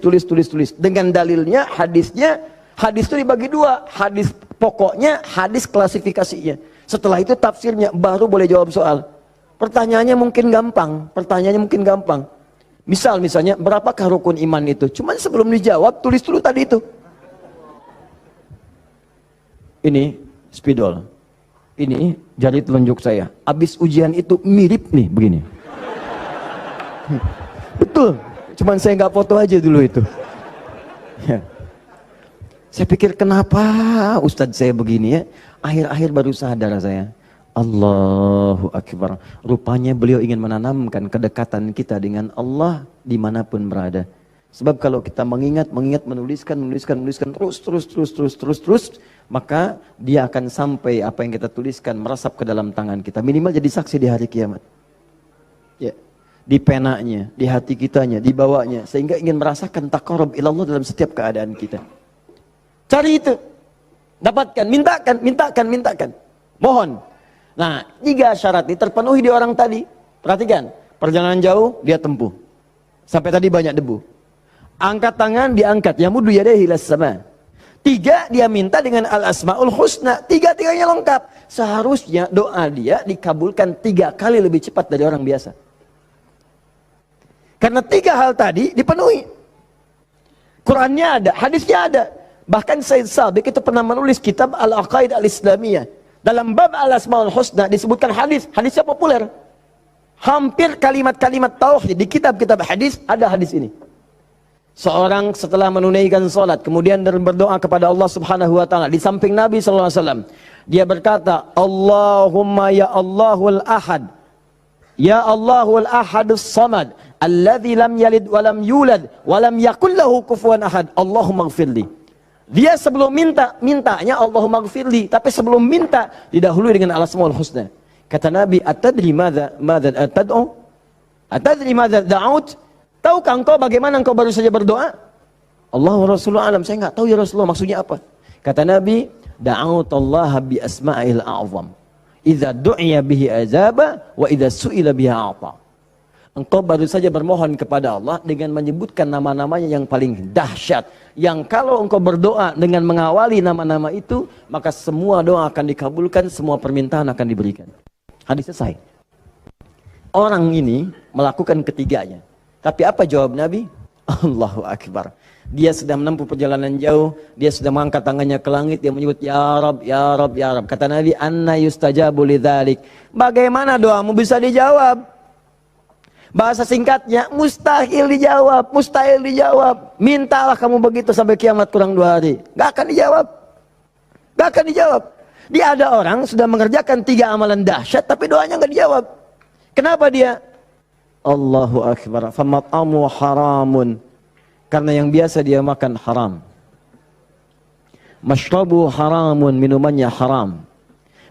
Dengan dalilnya, hadisnya. Hadis itu dibagi 2. Hadis pokoknya, hadis klasifikasinya. Setelah itu tafsirnya, baru boleh jawab soal. Pertanyaannya mungkin gampang. Misalnya, berapakah rukun iman itu? Cuman sebelum dijawab, tulis dulu tadi itu. Ini spidol. Ini jari telunjuk saya. Habis ujian itu mirip nih, begini. Betul. Cuman saya nggak foto aja dulu itu. Ya. Saya pikir kenapa Ustadz saya begini ya. Akhir-akhir baru sadar saya. Allahu Akbar. Rupanya beliau ingin menanamkan kedekatan kita dengan Allah dimanapun berada. Sebab kalau kita mengingat, menuliskan terus, maka dia akan sampai apa yang kita tuliskan meresap ke dalam tangan kita. Minimal jadi saksi di hari kiamat. Ya. Di penanya, di hati kitanya, di bawahnya. Sehingga ingin merasakan taqarrub ilallah dalam setiap keadaan kita. Cari itu. Dapatkan, mintakan. Mohon. Nah, 3 syarat ini terpenuhi di orang tadi. Perhatikan, perjalanan jauh dia tempuh. Sampai tadi banyak debu. Angkat tangan diangkat, yamudu yadayhi ilas sama. 3 dia minta dengan al-asmaul husna. 3-tiganya lengkap. Seharusnya doa dia dikabulkan 3 kali lebih cepat dari orang biasa. Karena 3 hal tadi dipenuhi. Qurannya ada, hadisnya ada. Bahkan Said Sabiq itu pernah menulis kitab Al-Aqaid Al-Islamiyah. Dalam bab Al-Asma'ul Husna disebutkan hadisnya populer. Hampir kalimat-kalimat tauhid di kitab-kitab hadis ada hadis ini. Seorang setelah menunaikan salat kemudian berdoa kepada Allah Subhanahu wa taala di samping Nabi sallallahu alaihi wasallam. Dia berkata, "Allahumma ya Allahul Ahad. Ya Allahul Ahadus Samad, alladzi lam yalid wa lam yulad wa lam yakul lahu kufuwan ahad. Allahumma ighfirli." Dia sebelum mintanya Allahumma gfirli, tapi sebelum minta didahului dengan al-asmaul husna. Kata Nabi, "Atadri madza tad'u? Atadri madza da'ut?" Tahukah engkau bagaimana engkau baru saja berdoa? Allah wa Rasulullah alam, saya enggak tahu ya Rasulullah maksudnya apa. Kata Nabi, "Da'utallaha bi asma'il a'zam. Idza du'iya bihi azaba wa idza su'ila biha a'ta." Engkau baru saja bermohon kepada Allah dengan menyebutkan nama-namanya yang paling dahsyat. Yang kalau engkau berdoa dengan mengawali nama-nama itu, maka semua doa akan dikabulkan, semua permintaan akan diberikan. Hadis selesai. Orang ini melakukan ketiganya. Tapi apa jawab Nabi? Allahu Akbar. Dia sudah menempuh perjalanan jauh, dia sudah mengangkat tangannya ke langit, dia menyebut ya Rab, ya Rab, ya Rab. Kata Nabi, "Anna yustajabu lidzalik." Bagaimana doamu bisa dijawab? Bahasa singkatnya, mustahil dijawab. Mintalah kamu begitu sampai kiamat kurang 2 hari. Gak akan dijawab. Dia ada orang sudah mengerjakan 3 amalan dahsyat, tapi doanya gak dijawab. Kenapa dia? Allahu Akbar. Famat'amu haramun. Karena yang biasa dia makan haram. Mashrabu haramun, minumannya haram.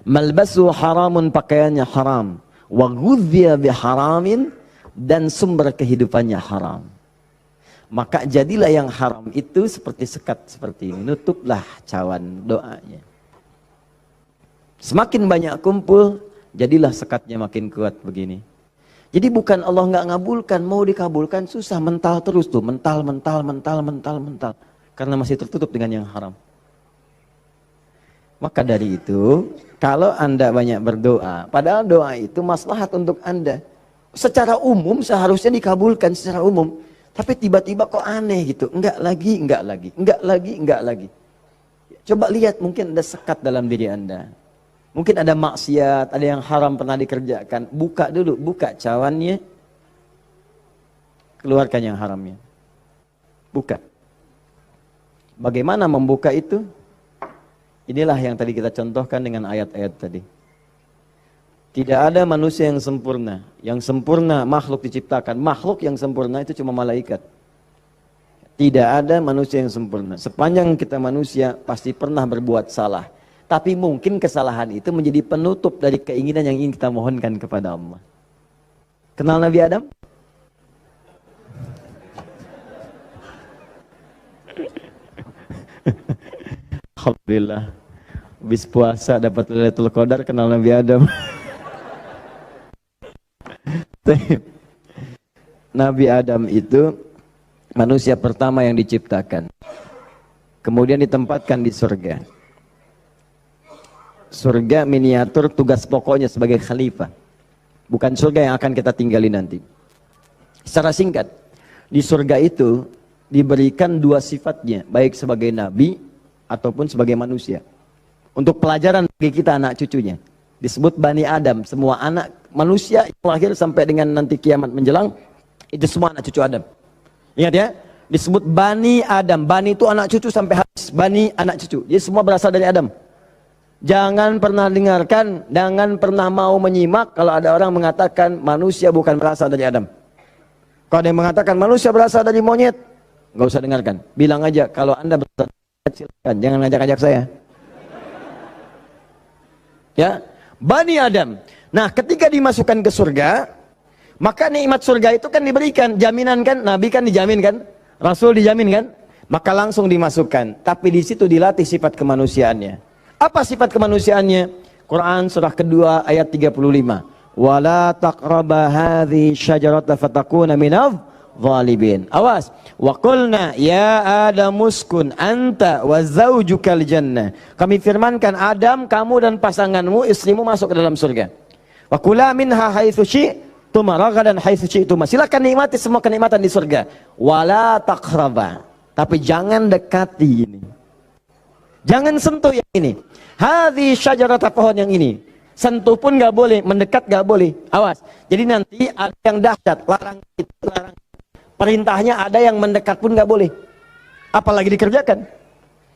Malbasu haramun, pakaiannya haram. Wa ghudhiya biharamin, dan sumber kehidupannya haram. Maka jadilah yang haram itu seperti sekat seperti ini. Nutuplah cawan doanya. Semakin banyak kumpul, jadilah sekatnya makin kuat begini. Jadi bukan Allah nggak ngabulkan, mau dikabulkan susah, mental terus tuh, mental. Karena masih tertutup dengan yang haram. Maka dari itu, kalau Anda banyak berdoa, padahal doa itu maslahat untuk Anda. Secara umum seharusnya dikabulkan secara umum. Tapi tiba-tiba kok aneh gitu. Enggak lagi. Coba lihat, mungkin ada sekat dalam diri Anda. Mungkin ada maksiat, ada yang haram pernah dikerjakan. Buka dulu, buka cawannya. Keluarkan yang haramnya. Buka. Bagaimana membuka itu? Inilah yang tadi kita contohkan dengan ayat-ayat tadi. Tidak ada manusia yang sempurna. Yang sempurna makhluk diciptakan. Makhluk yang sempurna itu cuma malaikat. Tidak ada manusia yang sempurna. Sepanjang kita manusia pasti pernah berbuat salah. Tapi mungkin kesalahan itu menjadi penutup dari keinginan yang ingin kita mohonkan kepada Allah. Kenal Nabi Adam? Alhamdulillah. Habis puasa dapat Lailatul Qadar, kenal Nabi Adam. Nabi Adam itu manusia pertama yang diciptakan. Kemudian ditempatkan di surga. Surga miniatur, tugas pokoknya sebagai khalifah. Bukan surga yang akan kita tinggali nanti. Secara singkat, di surga itu diberikan dua sifatnya, baik sebagai nabi ataupun sebagai manusia. Untuk pelajaran bagi kita anak cucunya. Disebut Bani Adam, semua anak manusia yang lahir sampai dengan nanti kiamat menjelang, itu semua anak cucu Adam. Ingat ya, disebut Bani Adam. Bani itu anak cucu sampai habis. Bani anak cucu. Jadi semua berasal dari Adam. Jangan pernah dengarkan, jangan pernah mau menyimak kalau ada orang mengatakan manusia bukan berasal dari Adam. Kalau ada yang mengatakan manusia berasal dari monyet, nggak usah dengarkan. Bilang aja kalau Anda berasal dari monyet, silakan, jangan ngajak-ngajak saya. Ya, Bani Adam. Nah, ketika dimasukkan ke surga, maka nikmat surga itu kan diberikan, jaminan kan, Nabi kan dijamin kan, Rasul dijamin kan, maka langsung dimasukkan. Tapi di situ dilatih sifat kemanusiaannya. Apa sifat kemanusiaannya? Quran surah kedua ayat 35. Wala taqraba hadhihi syajarata fatakuna minadh zalimin. Awas. Wa qulna ya Adam uskun anta wa zaujukal jannah. Kami firmankan Adam, kamu dan pasanganmu, istrimu masuk ke dalam surga. Wa kula minha haitsu syi'tuma ragadan haitsu syi'tuma. Silakan nikmati semua kenikmatan di surga. Wala taqraba. Tapi jangan dekati ini. Jangan sentuh yang ini. Hadhi syajarata, pohon yang ini. Sentuh pun nggak boleh, mendekat nggak boleh. Awas. Jadi nanti ada yang dahsyat, larang itu, larang. Perintahnya ada yang mendekat pun nggak boleh. Apalagi dikerjakan.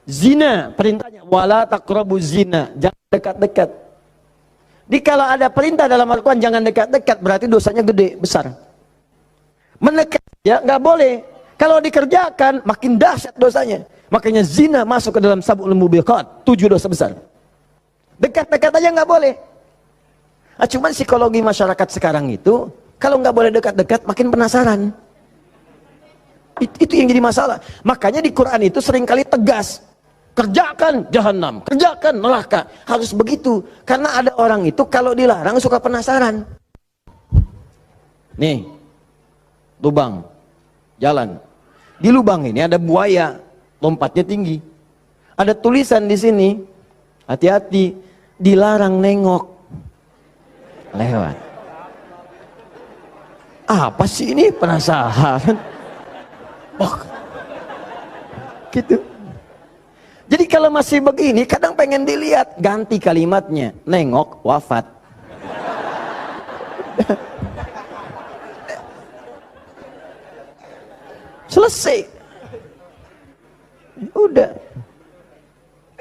Zina, perintahnya wala taqrabu zina, jangan dekat-dekat. Kalau ada perintah dalam Al-Quran jangan dekat-dekat, berarti dosanya gede, besar. Mendekat ya nggak boleh. Kalau dikerjakan makin dahsyat dosanya. Makanya zina masuk ke dalam sab'ul mubiqat, 7 dosa besar. Dekat-dekat aja nggak boleh. Nah, cuman psikologi masyarakat sekarang itu, kalau nggak boleh dekat-dekat makin penasaran. Itu yang jadi masalah. Makanya di Quran itu seringkali tegas. Kerjakan jahanam, kerjakan neraka. Harus begitu. Karena ada orang itu kalau dilarang suka penasaran. Nih, lubang, jalan. Di lubang ini ada buaya, lompatnya tinggi. Ada tulisan di sini, hati-hati, dilarang nengok. Lewat. Apa sih ini? Penasaran. Oh, gitu. Jadi kalau masih begini, kadang pengen dilihat, ganti kalimatnya, nengok wafat. Selesai. Udah.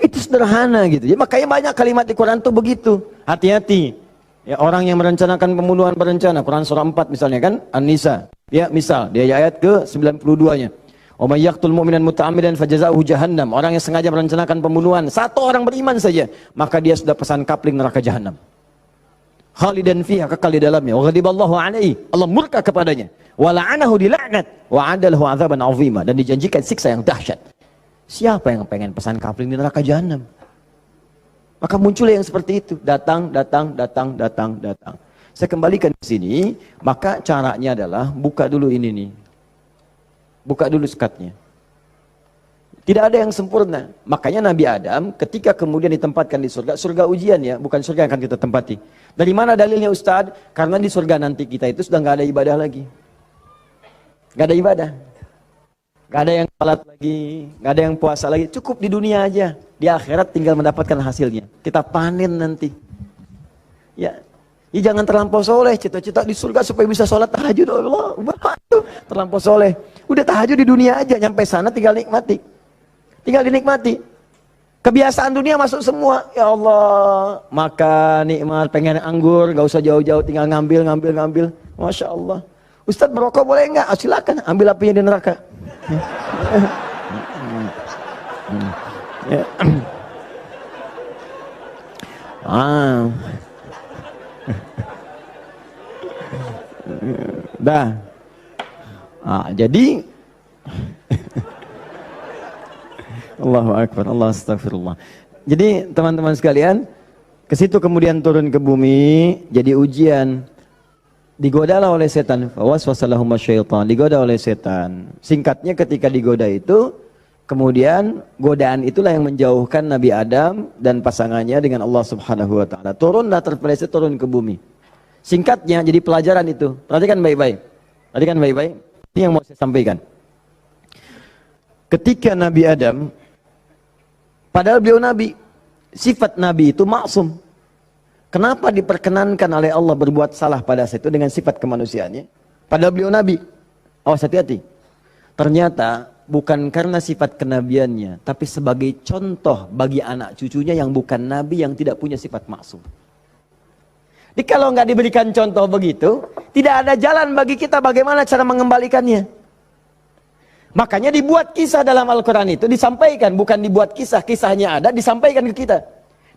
Itu sederhana gitu. Ya, makanya banyak kalimat di Quran tuh begitu. Hati-hati. Ya, orang yang merencanakan pembunuhan berencana, Quran surah 4 misalnya kan, An-Nisa. Ya, misal dia ayat ke 92-nya. Wa may yaqtul mu'minan muta'ammidan fajaza'uhu jahannam. Orang yang sengaja merencanakan pembunuhan, satu orang beriman saja, maka dia sudah pesan kapling neraka jahanam. Khalidan fiha, kekal di dalamnya. Wa ghadiballahu alaihi, Allah murka kepadanya. Wa la'anahu dilaknat wa 'adalahu 'adzaban 'azima, dan dijanjikan siksa yang dahsyat. Siapa yang pengen pesan kapling di neraka jahanam? Maka muncul yang seperti itu, datang. Saya kembalikan ke sini, maka caranya adalah buka dulu ini nih. Buka dulu sekatnya. Tidak ada yang sempurna. Makanya Nabi Adam ketika kemudian ditempatkan di surga, surga ujian ya, bukan surga yang akan kita tempati. Dari mana dalilnya Ustadz? Karena di surga nanti kita itu sudah nggak ada ibadah lagi. Nggak ada ibadah. Nggak ada yang salat lagi, nggak ada yang puasa lagi. Cukup di dunia aja. Di akhirat tinggal mendapatkan hasilnya. Kita panen nanti. Ya, jangan terlampau soleh. Cita-cita di surga supaya bisa sholat tahajud. Allah, terlampau soleh. Udah tahajud di dunia aja. Nyampe sana tinggal nikmati. Tinggal dinikmati. Kebiasaan dunia masuk semua. Ya Allah, makan nikmat, pengen anggur, nggak usah jauh-jauh, tinggal ngambil. Masya Allah. Ustadz merokok boleh nggak? Oh, silakan, ambil apinya di neraka. Ya. Ah. Dah. Jadi Allahu Akbar, Allah astagfirullah. Jadi teman-teman sekalian, ke situ kemudian turun ke bumi, jadi ujian. Digodalah oleh setan, waswasalahum syaitan, digoda oleh setan. Singkatnya ketika digoda itu, kemudian godaan itulah yang menjauhkan Nabi Adam dan pasangannya dengan Allah Subhanahu wa taala. Turunlah terpeleset turun ke bumi. Singkatnya jadi pelajaran itu. Perhatikan baik-baik. Perhatikan baik-baik. Ini yang mau saya sampaikan. Ketika Nabi Adam, padahal beliau nabi, sifat nabi itu maksum. Kenapa diperkenankan oleh Allah berbuat salah pada saat itu dengan sifat kemanusiaannya? Padahal beliau nabi. Awas hati-hati. Ternyata bukan karena sifat kenabiannya, tapi sebagai contoh bagi anak cucunya yang bukan nabi, yang tidak punya sifat maksum. Jadi kalau nggak diberikan contoh begitu, tidak ada jalan bagi kita bagaimana cara mengembalikannya. Makanya dibuat kisah dalam Al-Quran itu, disampaikan, bukan dibuat kisah, kisahnya ada, disampaikan ke kita.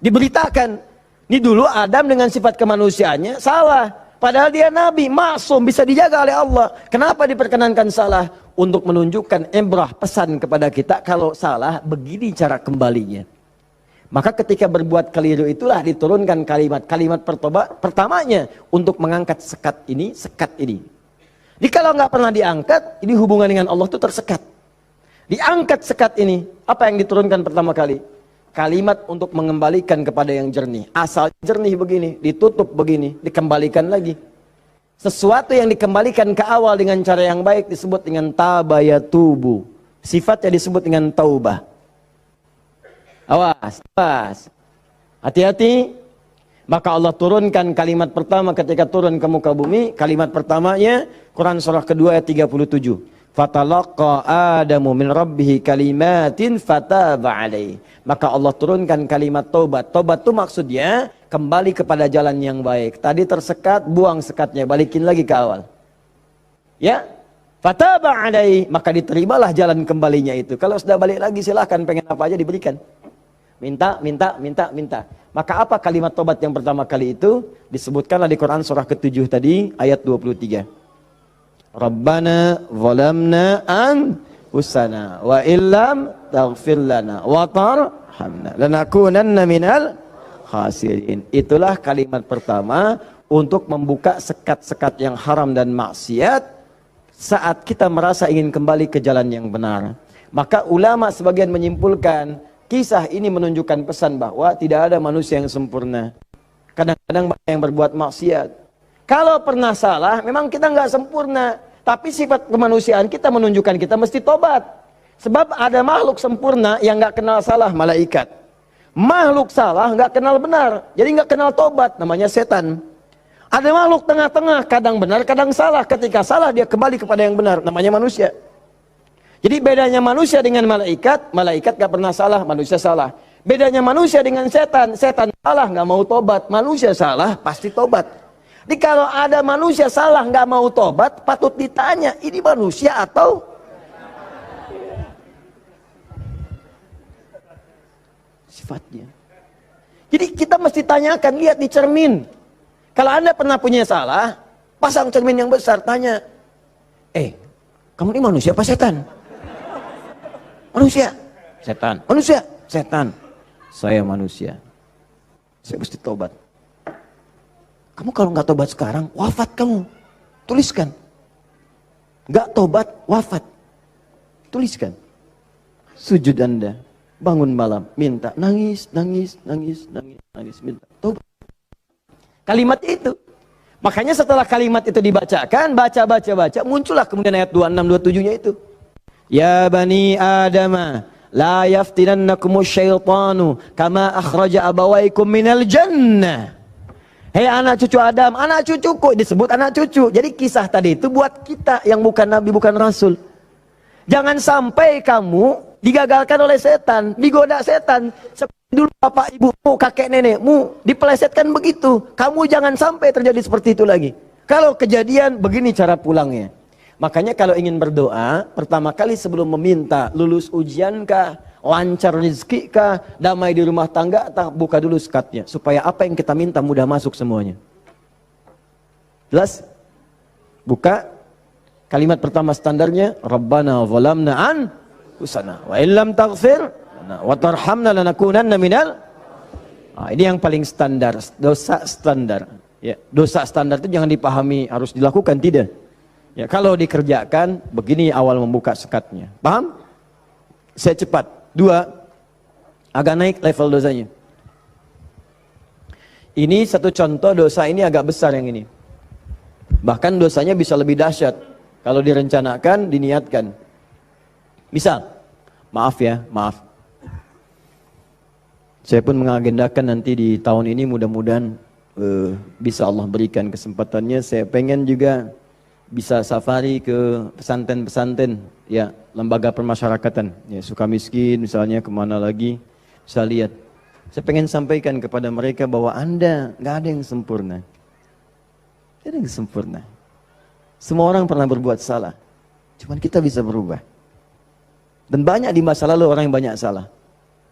Diberitakan. Ini dulu Adam dengan sifat kemanusiaannya salah. Padahal dia nabi, maksum, bisa dijaga oleh Allah. Kenapa diperkenankan salah? Untuk menunjukkan ibrah, pesan kepada kita, kalau salah, begini cara kembalinya. Maka ketika berbuat keliru itulah diturunkan kalimat pertamanya untuk mengangkat sekat ini. Jadi kalau nggak pernah diangkat, ini hubungan dengan Allah itu tersekat. Diangkat sekat ini, apa yang diturunkan pertama kali? Kalimat untuk mengembalikan kepada yang jernih. Asal jernih begini, ditutup begini, dikembalikan lagi. Sesuatu yang dikembalikan ke awal dengan cara yang baik disebut dengan tabayatubu. Sifatnya disebut dengan taubah. Awas, awas. Hati-hati. Maka Allah turunkan kalimat pertama ketika turun ke muka bumi. Kalimat pertamanya, Quran surah kedua ayat 37. Fatalaqa Adamu min rabbihi kalimatin fataba alaih. Maka Allah turunkan kalimat taubat. Taubat itu maksudnya kembali kepada jalan yang baik. Tadi tersekat, buang sekatnya, balikin lagi ke awal. Ya, fataba alaih, maka diterimalah jalan kembalinya itu. Kalau sudah balik lagi silahkan, pengen apa aja diberikan. Minta. Maka apa kalimat taubat yang pertama kali itu? Disebutkanlah di Quran surah ke-7 tadi, ayat 23. Rabbana zalamna anfusana wa illam taghfir lana wa tarhamna lanakunanna minal khasirin. Itulah kalimat pertama untuk membuka sekat-sekat yang haram dan maksiat saat kita merasa ingin kembali ke jalan yang benar. Maka ulama sebagian menyimpulkan kisah ini menunjukkan pesan bahwa tidak ada manusia yang sempurna. Kadang-kadang banyak yang berbuat maksiat. Kalau pernah salah, memang kita nggak sempurna. Tapi sifat kemanusiaan kita menunjukkan kita mesti tobat. Sebab ada makhluk sempurna yang nggak kenal salah, malaikat. Makhluk salah nggak kenal benar, jadi nggak kenal tobat, namanya setan. Ada makhluk tengah-tengah, kadang benar, kadang salah. Ketika salah dia kembali kepada yang benar, namanya manusia. Jadi bedanya manusia dengan malaikat, malaikat nggak pernah salah, manusia salah. Bedanya manusia dengan setan, setan salah nggak mau tobat, manusia salah pasti tobat. Jadi kalau ada manusia salah nggak mau tobat, patut ditanya, ini manusia atau sifatnya. Jadi kita mesti tanyakan, lihat di cermin. Kalau Anda pernah punya salah, pasang cermin yang besar, tanya, kamu ini manusia apa setan? Manusia. Setan. Manusia. Setan. Saya manusia. Saya mesti tobat. Kamu kalau nggak tobat sekarang, wafat kamu. Tuliskan. Nggak tobat, wafat. Tuliskan. Sujud Anda. Bangun malam, minta. Nangis, minta. Tobat. Kalimat itu. Makanya setelah kalimat itu dibacakan, baca, muncullah kemudian ayat 26, 27-nya itu. Ya bani Adama, la yaftinannakumus syaitanu kama akhraja abawaikum minal jannah. Hei anak cucu Adam, anak cucuku, disebut anak cucu. Jadi kisah tadi itu buat kita yang bukan nabi, bukan rasul. Jangan sampai kamu digagalkan oleh setan, digoda setan. Seperti dulu bapak ibumu, kakek nenekmu, dipelesetkan begitu. Kamu jangan sampai terjadi seperti itu lagi. Kalau kejadian, begini cara pulangnya. Makanya kalau ingin berdoa, pertama kali sebelum meminta lulus ujiankah, lancar rezeki kah, damai di rumah tangga, buka dulu sekatnya. Supaya apa yang kita minta mudah masuk semuanya. Jelas? Buka. Kalimat pertama standarnya, Rabbana zalamna anfusana wa illam taghfir lana wa tarhamna lanakunanna minal. Ini yang paling standar, dosa standar. Ya, dosa standar itu jangan dipahami harus dilakukan, tidak. Ya, kalau dikerjakan, begini awal membuka sekatnya. Paham? Saya cepat. 2, agak naik level dosanya. Ini satu contoh dosa ini agak besar yang ini. Bahkan dosanya bisa lebih dahsyat kalau direncanakan, diniatkan. Misal, maaf ya, maaf. Saya pun mengagendakan nanti di tahun ini mudah-mudahan bisa Allah berikan kesempatannya. Saya pengen juga bisa safari ke pesantren-pesantren, ya, lembaga permasyarakatan, ya, Sukamiskin misalnya, kemana lagi, bisa lihat. Saya pengen sampaikan kepada mereka bahwa Anda nggak ada yang sempurna. Tidak ada yang sempurna. Semua orang pernah berbuat salah. Cuman kita bisa berubah. Dan banyak di masa lalu orang yang banyak salah.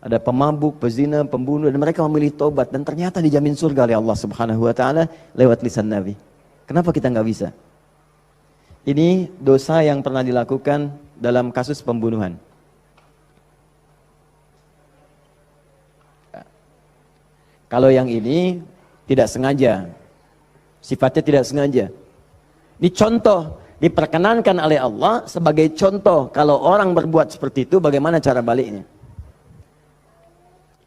Ada pemabuk, pezina, pembunuh, dan mereka memilih tobat dan ternyata dijamin surga oleh Allah Subhanahu wa taala lewat lisan Nabi. Kenapa kita nggak bisa? Ini dosa yang pernah dilakukan dalam kasus pembunuhan. Kalau yang ini tidak sengaja, sifatnya tidak sengaja. Ini contoh, diperkenankan oleh Allah sebagai contoh kalau orang berbuat seperti itu bagaimana cara baliknya.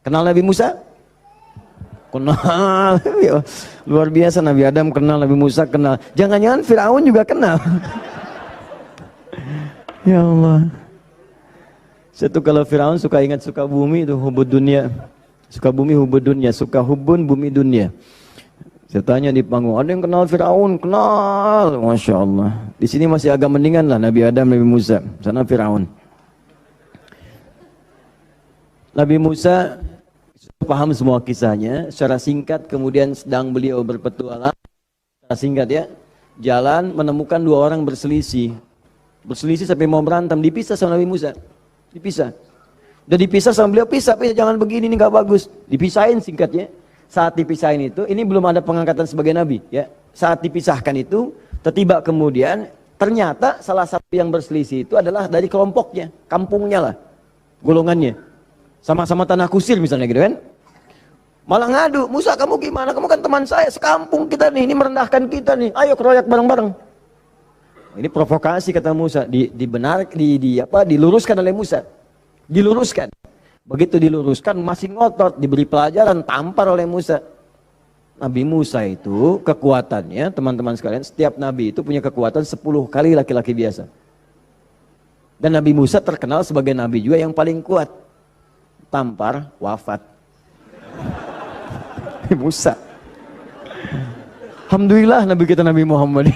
Kenal Nabi Musa? Kenal. Luar biasa, Nabi Adam kenal, Nabi Musa kenal. Jangan-jangan Firaun juga kenal. Ya Allah. Satu kalau Firaun suka ingat suka bumi itu hubud dunia. Suka bumi hubud dunia, suka hubun bumi dunia. Saya tanya di panggung, ada yang kenal Firaun? Kenal. Masya Allah. Di sini masih agak mendingan lah Nabi Adam, Nabi Musa. Sana Firaun. Nabi Musa paham semua kisahnya, secara singkat kemudian sedang beliau berpetualang, secara singkat ya, jalan menemukan 2 orang berselisih sampai mau berantem, dipisah sama Nabi Musa, dipisah. Udah dipisah sama beliau, pisah, jangan begini, ini gak bagus, dipisahin singkatnya. Saat dipisahin itu, ini belum ada pengangkatan sebagai Nabi ya, saat dipisahkan itu, tiba kemudian ternyata salah satu yang berselisih itu adalah dari kelompoknya, kampungnya lah, golongannya. Sama-sama tanah kusir misalnya gitu kan. Malah ngadu, Musa kamu gimana? Kamu kan teman saya, sekampung kita nih, ini merendahkan kita nih. Ayo keroyak bareng-bareng. Ini provokasi kata Musa, diluruskan oleh Musa. Diluruskan. Begitu diluruskan masih ngotot, diberi pelajaran, tampar oleh Musa. Nabi Musa itu kekuatannya, teman-teman sekalian, setiap nabi itu punya kekuatan 10 kali laki-laki biasa. Dan Nabi Musa terkenal sebagai nabi juga yang paling kuat. Tampar, wafat. Musa. Alhamdulillah Nabi kita Nabi Muhammad.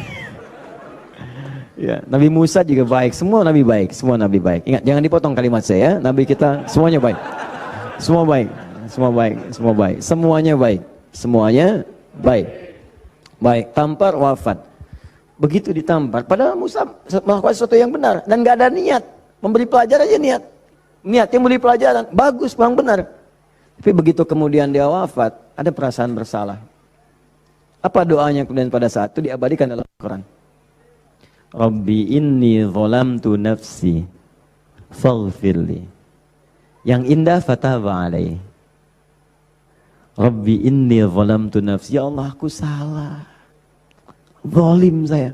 Ya, Nabi Musa juga baik, semua nabi baik, semua nabi baik. Ingat jangan dipotong kalimat saya, nabi kita semuanya baik. Semua baik, semua baik, semua baik. Semuanya baik. Semuanya baik. Baik, tampar wafat. Begitu ditampar, padahal Musa melakukan sesuatu yang benar dan gak ada niat, memberi pelajaran aja niat. Niatnya memberi pelajaran, bagus, bang benar. Tapi begitu kemudian dia wafat, ada perasaan bersalah. Apa doanya kemudian pada saat itu diabadikan dalam Al-Quran? Rabbi inni zalamtu nafsi faghfirli. Yang indah fataba alaih. Rabbi inni zalamtu nafsi. Ya Allah aku salah. Zalim saya.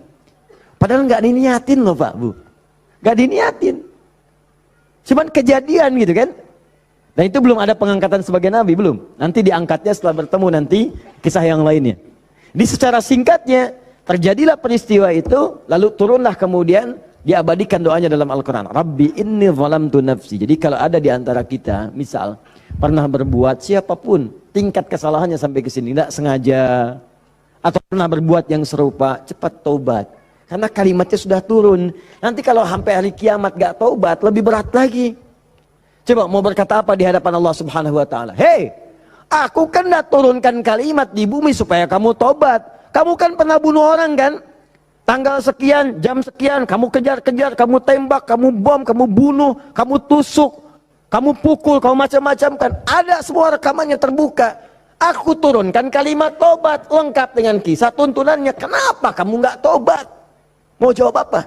Padahal nggak diniatin loh Pak Bu. Nggak diniatin. Cuman kejadian gitu kan. Dan itu belum ada pengangkatan sebagai nabi, belum. Nanti diangkatnya setelah bertemu nanti kisah yang lainnya. Di secara singkatnya, terjadilah peristiwa itu, lalu turunlah kemudian diabadikan doanya dalam Al-Quran. Rabbi inni zalamtu nafsi. Jadi kalau ada di antara kita, misal, pernah berbuat siapapun, tingkat kesalahannya sampai ke sini, tidak sengaja, atau pernah berbuat yang serupa, cepat taubat. Karena kalimatnya sudah turun. Nanti kalau sampai hari kiamat gak taubat, lebih berat lagi. Coba mau berkata apa di hadapan Allah Subhanahu wa taala? Hei, aku kan dah turunkan kalimat di bumi supaya kamu tobat. Kamu kan pernah bunuh orang kan? Tanggal sekian, jam sekian, kamu kejar-kejar, kamu tembak, kamu bom, kamu bunuh, kamu tusuk. kamu pukul, kamu macam-macam kan. Ada semua rekamannya terbuka. Aku turunkan kalimat tobat lengkap dengan kisah tuntunannya. Kenapa kamu nggak tobat? Mau jawab apa?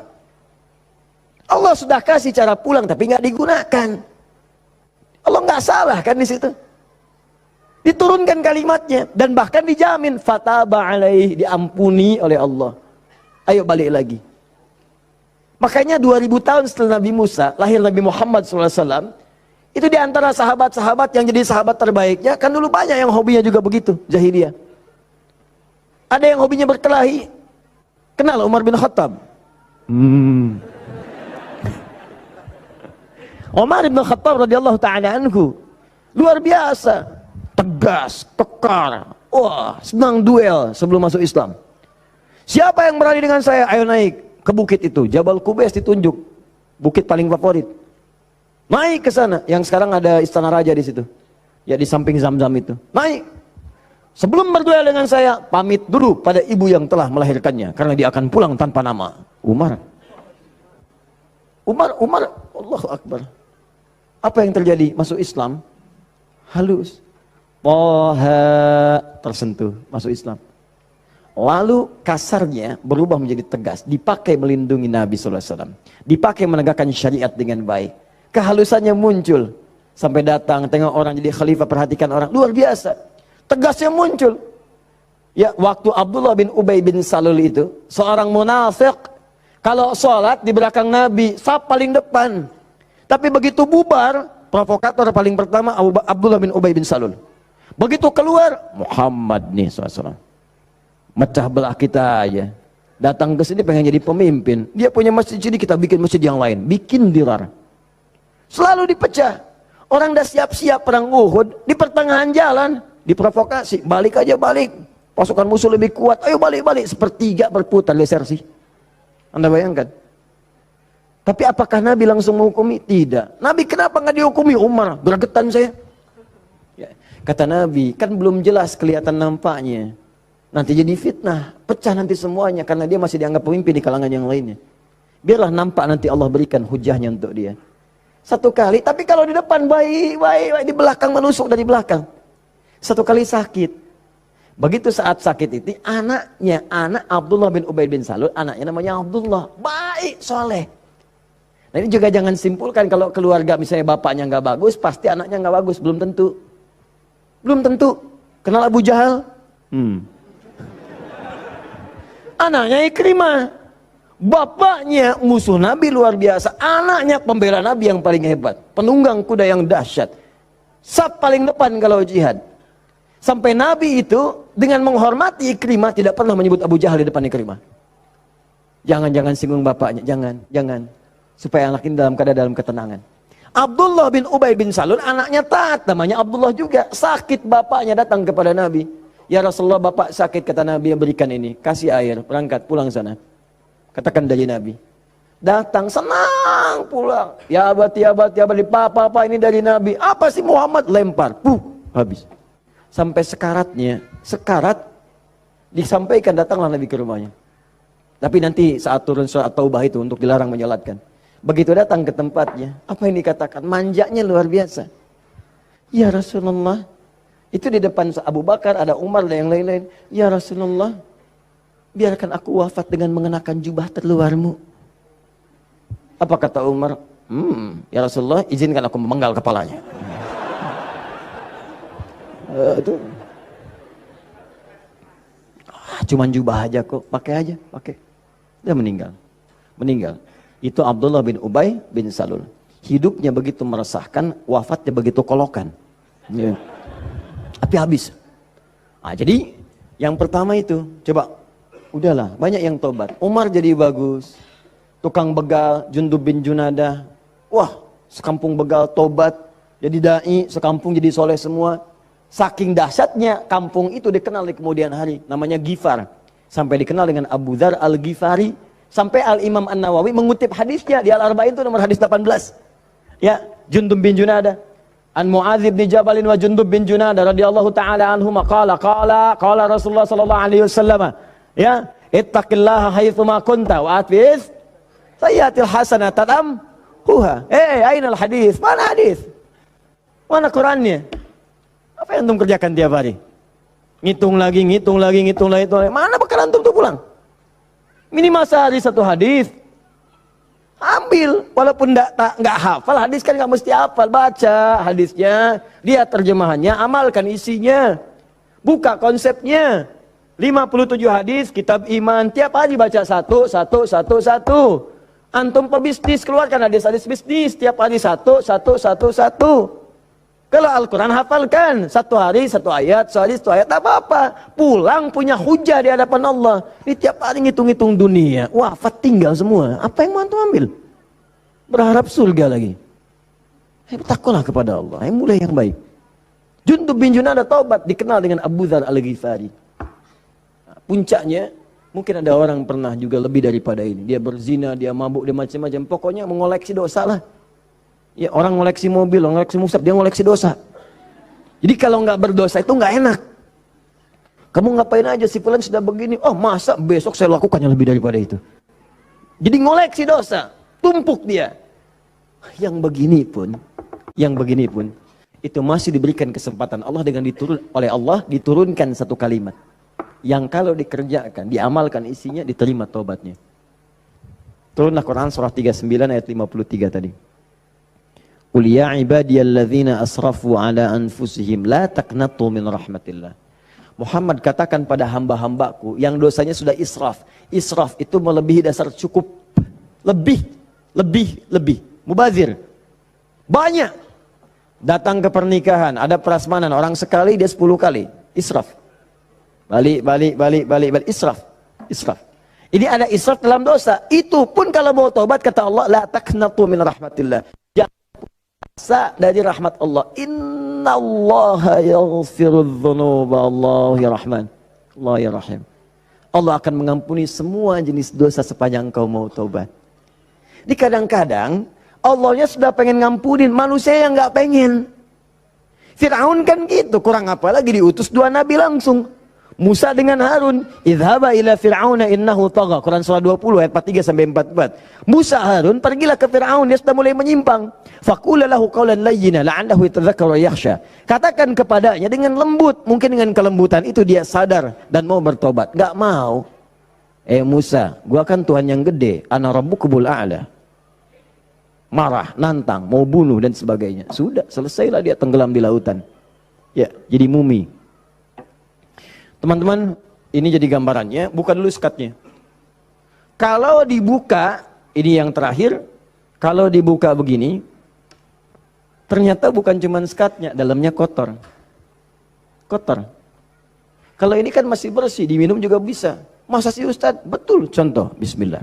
Allah sudah kasih cara pulang tapi nggak digunakan. Allah nggak salah kan di situ. Diturunkan kalimatnya dan bahkan dijamin fataba alaih, diampuni oleh Allah. Ayo balik lagi. Makanya 2000 tahun setelah Nabi Musa lahir Nabi Muhammad SAW. Itu diantara sahabat-sahabat yang jadi sahabat terbaiknya. Kan dulu banyak yang hobinya juga begitu, jahiliyah. Ada yang hobinya berkelahi. Kenal Umar bin Khattab? Umar bin Khattab radhiyallahu ta'ala anhu, luar biasa, tegas, kekar. Wah, senang duel sebelum masuk Islam. Siapa yang berani dengan saya? Ayo naik ke bukit itu. Jabal Qubais ditunjuk, bukit paling favorit. Naik ke sana, yang sekarang ada istana raja di situ. Ya di samping Zam-Zam itu. Naik. Sebelum berduel dengan saya, pamit dulu pada ibu yang telah melahirkannya karena dia akan pulang tanpa nama. Umar, Allahu Akbar. Apa yang terjadi? Masuk Islam halus. Tersentuh, masuk Islam. Lalu kasarnya berubah menjadi tegas, dipakai melindungi Nabi SAW, dipakai menegakkan syariat dengan baik. Kehalusannya muncul sampai datang tengok orang jadi khalifah, perhatikan orang, luar biasa. Tegasnya muncul. Ya, waktu Abdullah bin Ubay bin Salul itu seorang munafik, kalau sholat di belakang Nabi saf paling depan. Tapi begitu bubar, provokator paling pertama Abdullah bin Ubay bin Salul. Begitu keluar, Muhammad nih SAW. Mecah belah kita aja. Datang ke sini pengen jadi pemimpin. Dia punya masjid sini, kita bikin masjid yang lain. Bikin dirar. Selalu dipecah. Orang dah siap-siap perang Uhud, di pertengahan jalan diprovokasi, balik aja balik. Pasukan musuh lebih kuat, ayo balik-balik. Sepertiga berputar desersi. Anda bayangkan? Tapi apakah Nabi langsung menghukumi? Tidak. Nabi kenapa nggak dihukumi? Umar, gergetan saya. Ya. Kata Nabi, kan belum jelas kelihatan nampaknya. Nanti jadi fitnah, pecah nanti semuanya karena dia masih dianggap pemimpin di kalangan yang lainnya. Biarlah nampak nanti Allah berikan hujahnya untuk dia. Satu kali, tapi kalau di depan baik, di belakang menusuk dari belakang. Satu kali sakit. Begitu saat sakit itu, anak Abdullah bin Ubay bin Salul, anaknya namanya Abdullah, baik, soleh. Nah ini juga jangan simpulkan kalau keluarga misalnya bapaknya nggak bagus, pasti anaknya nggak bagus, belum tentu. Belum tentu. Kenal Abu Jahal? Anaknya Ikrimah. Bapaknya musuh Nabi luar biasa, anaknya pembela Nabi yang paling hebat, penunggang kuda yang dahsyat, saf paling depan kalau jihad. Sampai Nabi itu dengan menghormati Ikrimah tidak pernah menyebut Abu Jahal di depan Ikrimah. Jangan singgung bapaknya, jangan. Supaya anak ini dalam ketenangan. Abdullah bin Ubay bin Salul anaknya taat, namanya Abdullah juga. Sakit bapaknya datang kepada Nabi. Ya Rasulullah, bapak sakit, kata Nabi, berikan ini, kasih air, berangkat pulang sana. Katakan dari Nabi. Datang senang pulang. Ya abadi, papa ini dari Nabi. Apa sih Muhammad? Lempar. Habis. Sampai sekarat disampaikan, datanglah Nabi ke rumahnya. Tapi nanti saat turun surat Taubah itu untuk dilarang menyolatkan. Begitu datang ke tempatnya, apa yang dikatakan? Manjanya luar biasa. Ya Rasulullah, itu di depan Abu Bakar, ada Umar dan yang lain-lain. Ya Rasulullah, biarkan aku wafat dengan mengenakan jubah terluarmu. Apa kata Umar? Ya Rasulullah, izinkan aku memenggal kepalanya. Cuman jubah aja kok, pakai. Dia meninggal. Itu Abdullah bin Ubay bin Salul. Hidupnya begitu meresahkan, wafatnya begitu kolokan. Ya. Tapi habis. Jadi yang pertama itu, coba, udahlah, banyak yang tobat. Umar jadi bagus. Tukang begal, Jundub bin Junadah. Wah, sekampung begal tobat. Jadi dai, sekampung jadi soleh semua. Saking dahsyatnya, kampung itu dikenal di kemudian hari. Namanya Ghifar. Sampai dikenal dengan Abu Dzar al-Ghifari. Sampai Al-Imam An-Nawawi mengutip hadisnya di Al-Arba'in itu nomor hadis 18. Ya, Jundub bin Junadah. An Mu'adz bin Jabal wa Jundub bin Junadah radhiyallahu taala anhuma qala Rasulullah sallallahu alaihi wasallam, ya, ittaqillaha haitsu ma kunta wa atfiz sayyatil hasanatan huha. Ainal hadis? Mana hadis? Mana Qurannya? Apa yang antum kerjakan tiap hari? Ngitung lagi. Mana bekal antum tuh pulang? Minimal sehari 1 hadis. Ambil, walaupun nggak hafal hadis kan nggak mesti hafal, baca hadisnya, lihat terjemahannya, amalkan isinya, buka konsepnya. 57 hadis kitab iman, tiap hari baca satu. Antum pebisnis, keluarkan hadis-hadis bisnis, tiap hari satu. Kalau Al-Quran hafalkan, 1 hari 1 ayat, sehari 1 ayat, tak apa-apa. Pulang punya hujah di hadapan Allah. Ini tiap hari ngitung-ngitung dunia, wafat tinggal semua. Apa yang mau antum ambil? Berharap surga lagi. Bertakwalah kepada Allah, mulai yang baik. Jundub bin Junada taubat, dikenal dengan Abu Dzar Al-Ghifari. Puncaknya, mungkin ada orang pernah juga lebih daripada ini. Dia berzina, dia mabuk, dia macam-macam. Pokoknya mengoleksi dosa lah. Ya, orang ngoleksi mobil, orang ngoleksi musab, dia ngoleksi dosa. Jadi kalau nggak berdosa itu nggak enak. Kamu ngapain aja, si fulan sudah begini, oh masa besok saya lakukan yang lebih daripada itu. Jadi ngoleksi dosa, tumpuk dia. Yang begini pun, itu masih diberikan kesempatan Allah dengan oleh Allah diturunkan satu kalimat. Yang kalau dikerjakan, diamalkan isinya, diterima taubatnya. Turunlah Quran surah 39 ayat 53 tadi. Qul ya ibadiyalladzina asrafu ala anfusihim la taqnatu min rahmatillah. Muhammad katakan pada hamba-hambaku yang dosanya sudah israf. Israf itu melebihi dasar cukup. Lebih. Mubazir. Banyak. Datang ke pernikahan, ada prasmanan, orang sekali dia 10 kali. Israf. Balik. Israf. Ini ada israf dalam dosa. Itu pun kalau mau taubat kata Allah, la taqnatu min rahmatillah. Dari rahmat Allah. Innallaha yaghfirudz dzunuba, Allah ya Rahman, Allah ya Rahim. Allah akan mengampuni semua jenis dosa sepanjang kau mau taubat. Di kadang-kadang Allahnya sudah pengen ngampunin, manusia yang nggak pengen. Fir'aun kan gitu, kurang apa lagi diutus 2 nabi langsung. Musa dengan Harun, idhaba ila fir'auna innahu tagha. Quran surah 20 ayat 43 sampai 44. Musa Harun pergilah ke Fir'aun, dia sudah mulai menyimpang. Faqula lahu qawlan layyina la'allahu yatadhakkaru wa yakhsha. Katakan kepadanya dengan lembut, mungkin dengan kelembutan itu dia sadar dan mau bertobat. Enggak mau. Musa, gua kan Tuhan yang gede, ana rabbukul a'la. Marah, nantang, mau bunuh dan sebagainya. Sudah, selesailah dia tenggelam di lautan. Ya, jadi mumi. Teman-teman, ini jadi gambarannya, buka dulu sekatnya. Kalau dibuka, ini yang terakhir, kalau dibuka begini, ternyata bukan cuma sekatnya, dalamnya kotor. Kotor. Kalau ini kan masih bersih, diminum juga bisa. Masa sih Ustadz? Betul, contoh, bismillah.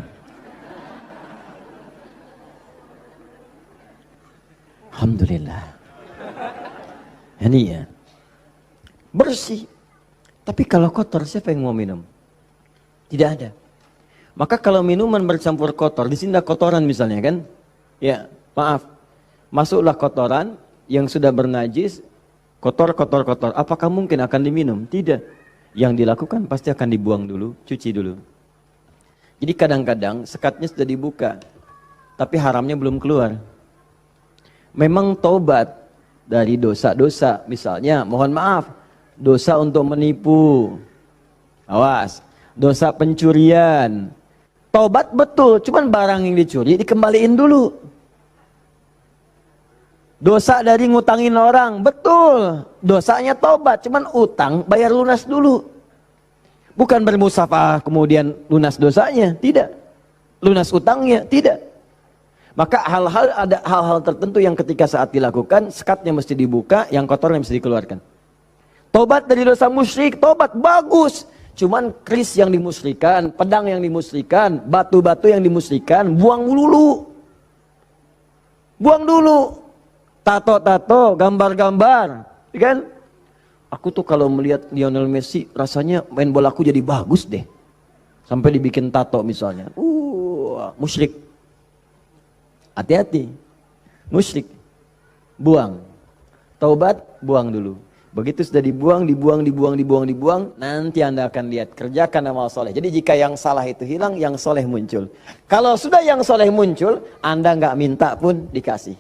Alhamdulillah. Ini ya. Bersih. Tapi kalau kotor, siapa yang mau minum? Tidak ada. Maka kalau minuman bercampur kotor, di sini ada kotoran misalnya kan? Ya, maaf. Masuklah kotoran yang sudah bernajis, kotor. Apakah mungkin akan diminum? Tidak. Yang dilakukan pasti akan dibuang dulu, cuci dulu. Jadi kadang-kadang sekatnya sudah dibuka, tapi haramnya belum keluar. Memang taubat dari dosa-dosa, misalnya mohon maaf, dosa untuk menipu, awas, dosa pencurian, tobat betul, cuman barang yang dicuri dikembaliin dulu. Dosa dari ngutangin orang, betul, dosanya tobat, cuman utang bayar lunas dulu. Bukan bermusafah kemudian lunas dosanya, tidak. Lunas utangnya, tidak. Maka ada hal-hal tertentu yang ketika saat dilakukan, sekatnya mesti dibuka, yang kotornya mesti dikeluarkan. Tobat dari dosa musyrik, tobat bagus. Cuman keris yang dimusyrikan, pedang yang dimusyrikan, batu-batu yang dimusyrikan, buang dulu. Buang dulu. Tato-tato, gambar-gambar. Kan? Aku tuh kalau melihat Lionel Messi, rasanya main bola aku jadi bagus deh. Sampai dibikin tato misalnya. Musyrik. Hati-hati. Musyrik. Buang. Taubat, buang dulu. Begitu sudah dibuang, nanti Anda akan lihat, kerjakan amal soleh. Jadi jika yang salah itu hilang, yang soleh muncul. Kalau sudah yang soleh muncul, Anda nggak minta pun dikasih.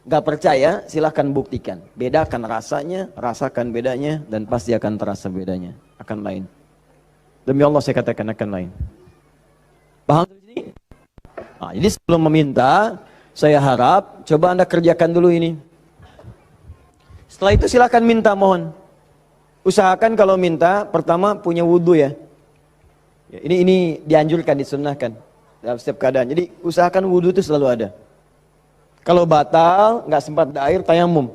Gak percaya, silahkan buktikan. Bedakan rasanya, rasakan bedanya, dan pasti akan terasa bedanya. Akan lain. Demi Allah saya katakan akan lain. Paham di sini? Nah, jadi sebelum meminta, saya harap coba Anda kerjakan dulu ini. Setelah itu silahkan minta, mohon. Usahakan kalau minta, pertama punya wudhu ya. Ini dianjurkan, disunnahkan dalam setiap keadaan. Jadi usahakan wudhu itu selalu ada. Kalau batal, nggak sempat ada air, tayamum.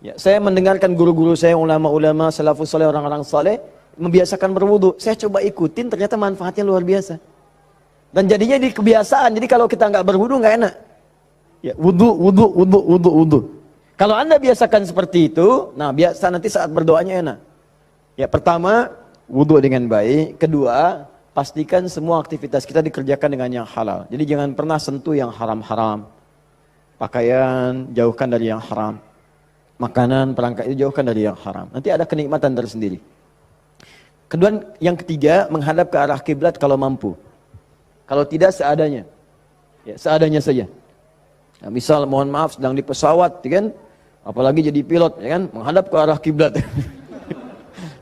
Ya, saya mendengarkan guru-guru saya, ulama-ulama, salafus saleh, orang-orang saleh, membiasakan berwudu. Saya coba ikutin, ternyata manfaatnya luar biasa. Dan jadinya di kebiasaan, jadi kalau kita nggak berwudu nggak enak. Ya, wudu. Kalau Anda biasakan seperti itu, nah biasa nanti saat berdoanya enak. Ya, pertama, wudu dengan baik. Kedua, pastikan semua aktivitas kita dikerjakan dengan yang halal. Jadi jangan pernah sentuh yang haram-haram. Pakaian, jauhkan dari yang haram. Makanan, perangkat itu jauhkan dari yang haram. Nanti ada kenikmatan tersendiri. Kedua, yang ketiga, menghadap ke arah kiblat kalau mampu. Kalau tidak, seadanya. Ya, seadanya saja. Nah, misal, mohon maaf, sedang di pesawat, ya kan? Apalagi jadi pilot, ya kan? Menghadap ke arah kiblat.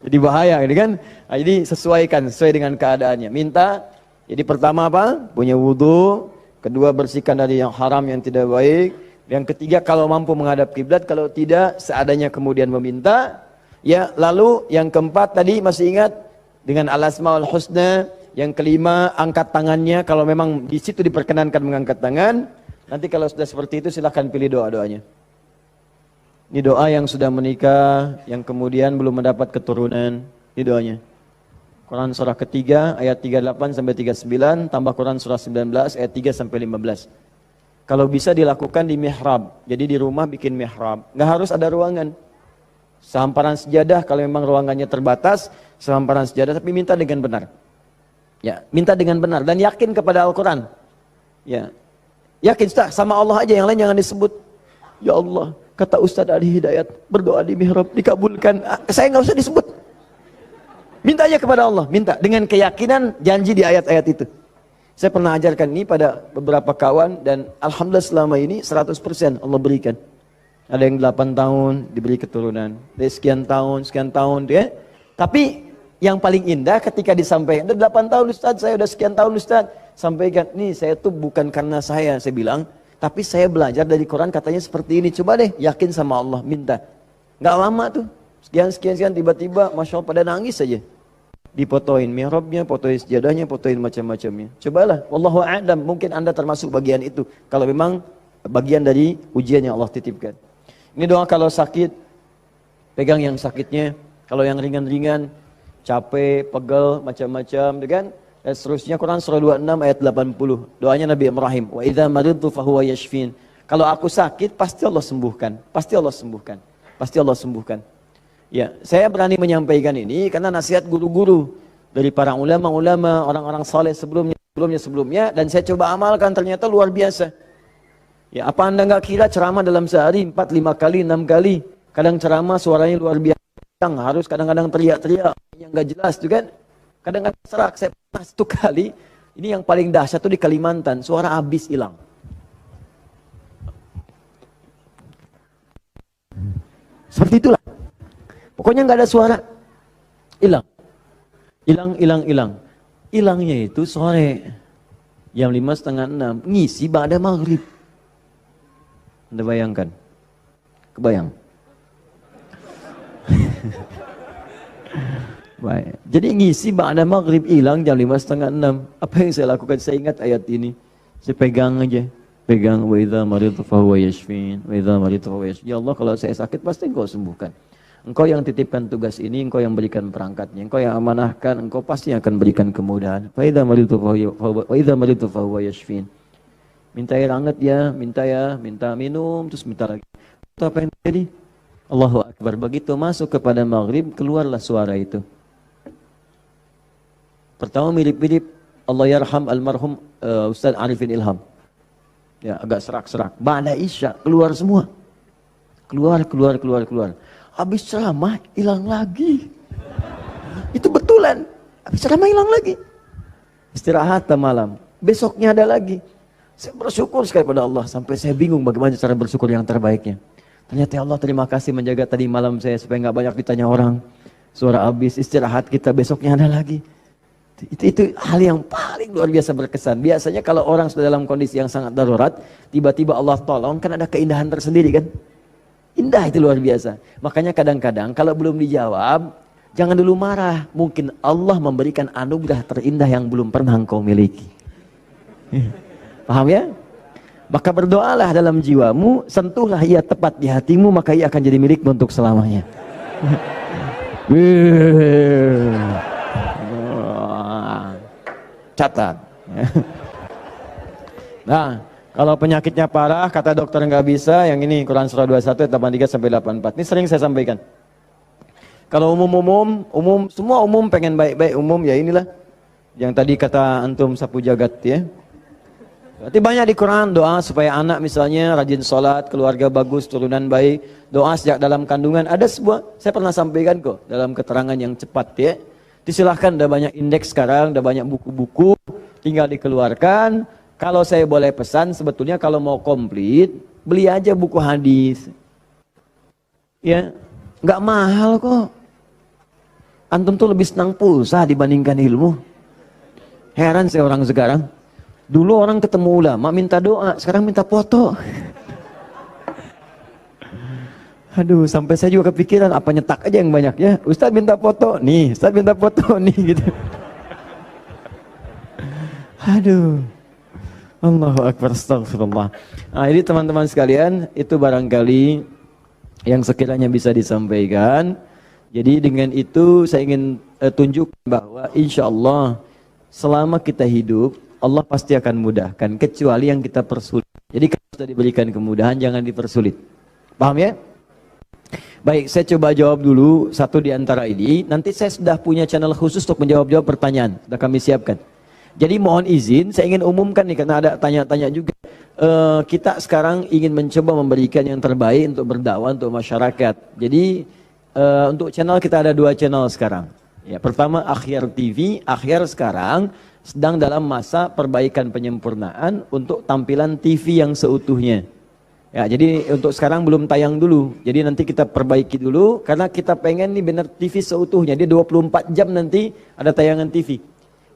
Jadi bahaya, ya kan? Nah, jadi sesuaikan, sesuai dengan keadaannya. Minta, jadi pertama apa? Punya wudu. Kedua, bersihkan dari yang haram, yang tidak baik. Yang ketiga, kalau mampu menghadap kiblat, kalau tidak, seadanya kemudian meminta. Ya, lalu yang keempat tadi masih ingat dengan al-asmaul husna. Yang kelima, angkat tangannya kalau memang di situ diperkenankan mengangkat tangan. Nanti kalau sudah seperti itu silahkan pilih doa-doanya. Ini doa yang sudah menikah, yang kemudian belum mendapat keturunan. Ini doanya. Quran surah ketiga ayat 38 sampai 39 tambah Quran surah 19 ayat 3 sampai 15. Kalau bisa dilakukan di mihrab. Jadi di rumah bikin mihrab. Nggak harus ada ruangan. Sehamparan sejadah kalau memang ruangannya terbatas, sehamparan sejadah tapi minta dengan benar. Ya, minta dengan benar dan yakin kepada Al-Qur'an. Ya. Yakin Ustaz, sama Allah aja, yang lain jangan disebut. Ya Allah, kata Ustaz Ali Hidayat, berdoa di mihrab dikabulkan. Saya nggak usah disebut. Minta aja kepada Allah, minta dengan keyakinan janji di ayat-ayat itu. Saya pernah ajarkan ini pada beberapa kawan dan alhamdulillah selama ini 100% Allah berikan. Ada yang 8 tahun diberi keturunan, dari sekian tahun ya. Tapi yang paling indah ketika disampaikan, udah 8 tahun Ustaz, saya udah sekian tahun Ustaz. Sampaikan, nih saya tuh bukan karena saya bilang, tapi saya belajar dari Quran katanya seperti ini. Coba deh yakin sama Allah, minta. Gak lama tuh, sekian tiba-tiba Masya Allah pada nangis saja. Dipotoin mihrabnya, potoin sejadahnya, potoin macam-macamnya. Cobalah, wallahu a'lam, mungkin Anda termasuk bagian itu. Kalau memang bagian dari ujian yang Allah titipkan. Ini doa kalau sakit, pegang yang sakitnya. Kalau yang ringan-ringan, capek, pegel, macam-macam, kan? Dan seterusnya Quran surah 26 ayat 80. Doanya Nabi Ibrahim, wa idza maridtu fahuwa yashfin. Kalau aku sakit, pasti Allah sembuhkan. Pasti Allah sembuhkan. Pasti Allah sembuhkan. Ya, saya berani menyampaikan ini karena nasihat guru-guru dari para ulama-ulama, orang-orang saleh sebelumnya, dan saya coba amalkan ternyata luar biasa. Ya, apa Anda nggak kira ceramah dalam sehari 4, 5 kali, 6 kali, kadang ceramah suaranya luar biasa, harus kadang-kadang teriak-teriak yang nggak jelas tuh kan, kadang-kadang serak. Saya pernah 1 kali, ini yang paling dahsyat tuh di Kalimantan, suara habis hilang. Seperti itulah. Pokoknya nggak ada suara, hilang. Hilangnya itu sore, jam 5:30, ngisi ba'da maghrib. Anda bayangkan? Kebayang? Baik. Jadi ngisi ba'da maghrib hilang jam 5:30. Apa yang saya lakukan? Saya ingat ayat ini. Saya pegang aja. Pegang, wa idza maridtu fahuwa yashfin. Wa idza maridtu fahuwa yashfin. Ya Allah, kalau saya sakit pasti Engkau sembuhkan. Engkau yang titipkan tugas ini, Engkau yang berikan perangkatnya, Engkau yang amanahkan, Engkau pasti akan berikan kemudahan. Fa idza maridtu fahuwa yashfin. Minta air hangat ya, minta minum, terus minta lagi. Itu apa yang terjadi? Allahu Akbar. Begitu masuk kepada maghrib, keluarlah suara itu. Pertama mirip-mirip Allah yarham almarhum Ustaz Arifin Ilham. Ya, agak serak-serak. Ba'da Isya keluar semua. Keluar. Habis ceramah hilang lagi. Itu betulan. Habis ceramah hilang lagi. Istirahat malam. Besoknya ada lagi. Saya bersyukur sekali pada Allah, sampai saya bingung bagaimana cara bersyukur yang terbaiknya. Ternyata ya Allah, terima kasih menjaga tadi malam saya supaya nggak banyak ditanya orang. Suara habis, istirahat kita besoknya ada lagi. Itu hal yang paling luar biasa berkesan. Biasanya kalau orang sudah dalam kondisi yang sangat darurat, tiba-tiba Allah tolong, kan ada keindahan tersendiri kan. Indah itu luar biasa. Makanya kadang-kadang kalau belum dijawab, jangan dulu marah. Mungkin Allah memberikan anugerah terindah yang belum pernah engkau miliki. Paham ya? Maka berdoalah dalam jiwamu, sentuhlah ia tepat di hatimu, maka ia akan jadi milikmu untuk selamanya. Catat. Nah, kalau penyakitnya parah, kata dokter nggak bisa, yang ini Quran surah 21 ayat 83 sampai 84. Ini sering saya sampaikan. Kalau umum, semua umum pengen baik-baik umum, ya inilah yang tadi kata antum sapu jagat ya. Berarti banyak di Quran doa supaya anak misalnya rajin sholat, keluarga bagus, turunan baik, doa sejak dalam kandungan. Ada sebuah, saya pernah sampaikan kok dalam keterangan yang cepat ya. Disilahkan, ada banyak indeks sekarang, ada banyak buku-buku, tinggal dikeluarkan. Kalau saya boleh pesan, sebetulnya kalau mau komplit, beli aja buku hadis. Ya, nggak mahal kok. Antum tuh lebih senang pulsa dibandingkan ilmu. Heran saya orang sekarang. Dulu orang ketemu ulama minta doa, sekarang minta foto. Aduh, sampai saya juga kepikiran apa nyetak aja yang banyak ya. Ustaz minta foto, nih, Ustaz minta foto nih gitu. Aduh. Allahu Akbar, astagfirullah. Nah, ini teman-teman sekalian, itu barangkali yang sekiranya bisa disampaikan. Jadi dengan itu saya ingin tunjukkan bahwa insya Allah selama kita hidup, Allah pasti akan mudahkan, kecuali yang kita persulit. Jadi kalau sudah diberikan kemudahan, jangan dipersulit. Paham ya? Baik, saya coba jawab dulu satu di antara ini. Nanti saya sudah punya channel khusus untuk menjawab-jawab pertanyaan. Sudah kami siapkan. Jadi mohon izin, saya ingin umumkan nih, karena ada tanya-tanya juga. Kita sekarang ingin mencoba memberikan yang terbaik untuk berdakwah untuk masyarakat. Jadi untuk channel kita ada 2 channel sekarang. Ya, pertama Akhyar TV. Akhyar sekarang sedang dalam masa perbaikan penyempurnaan untuk tampilan TV yang seutuhnya. Ya, jadi untuk sekarang belum tayang dulu. Jadi nanti kita perbaiki dulu karena kita pengen nih benar TV seutuhnya. Dia 24 jam nanti ada tayangan TV.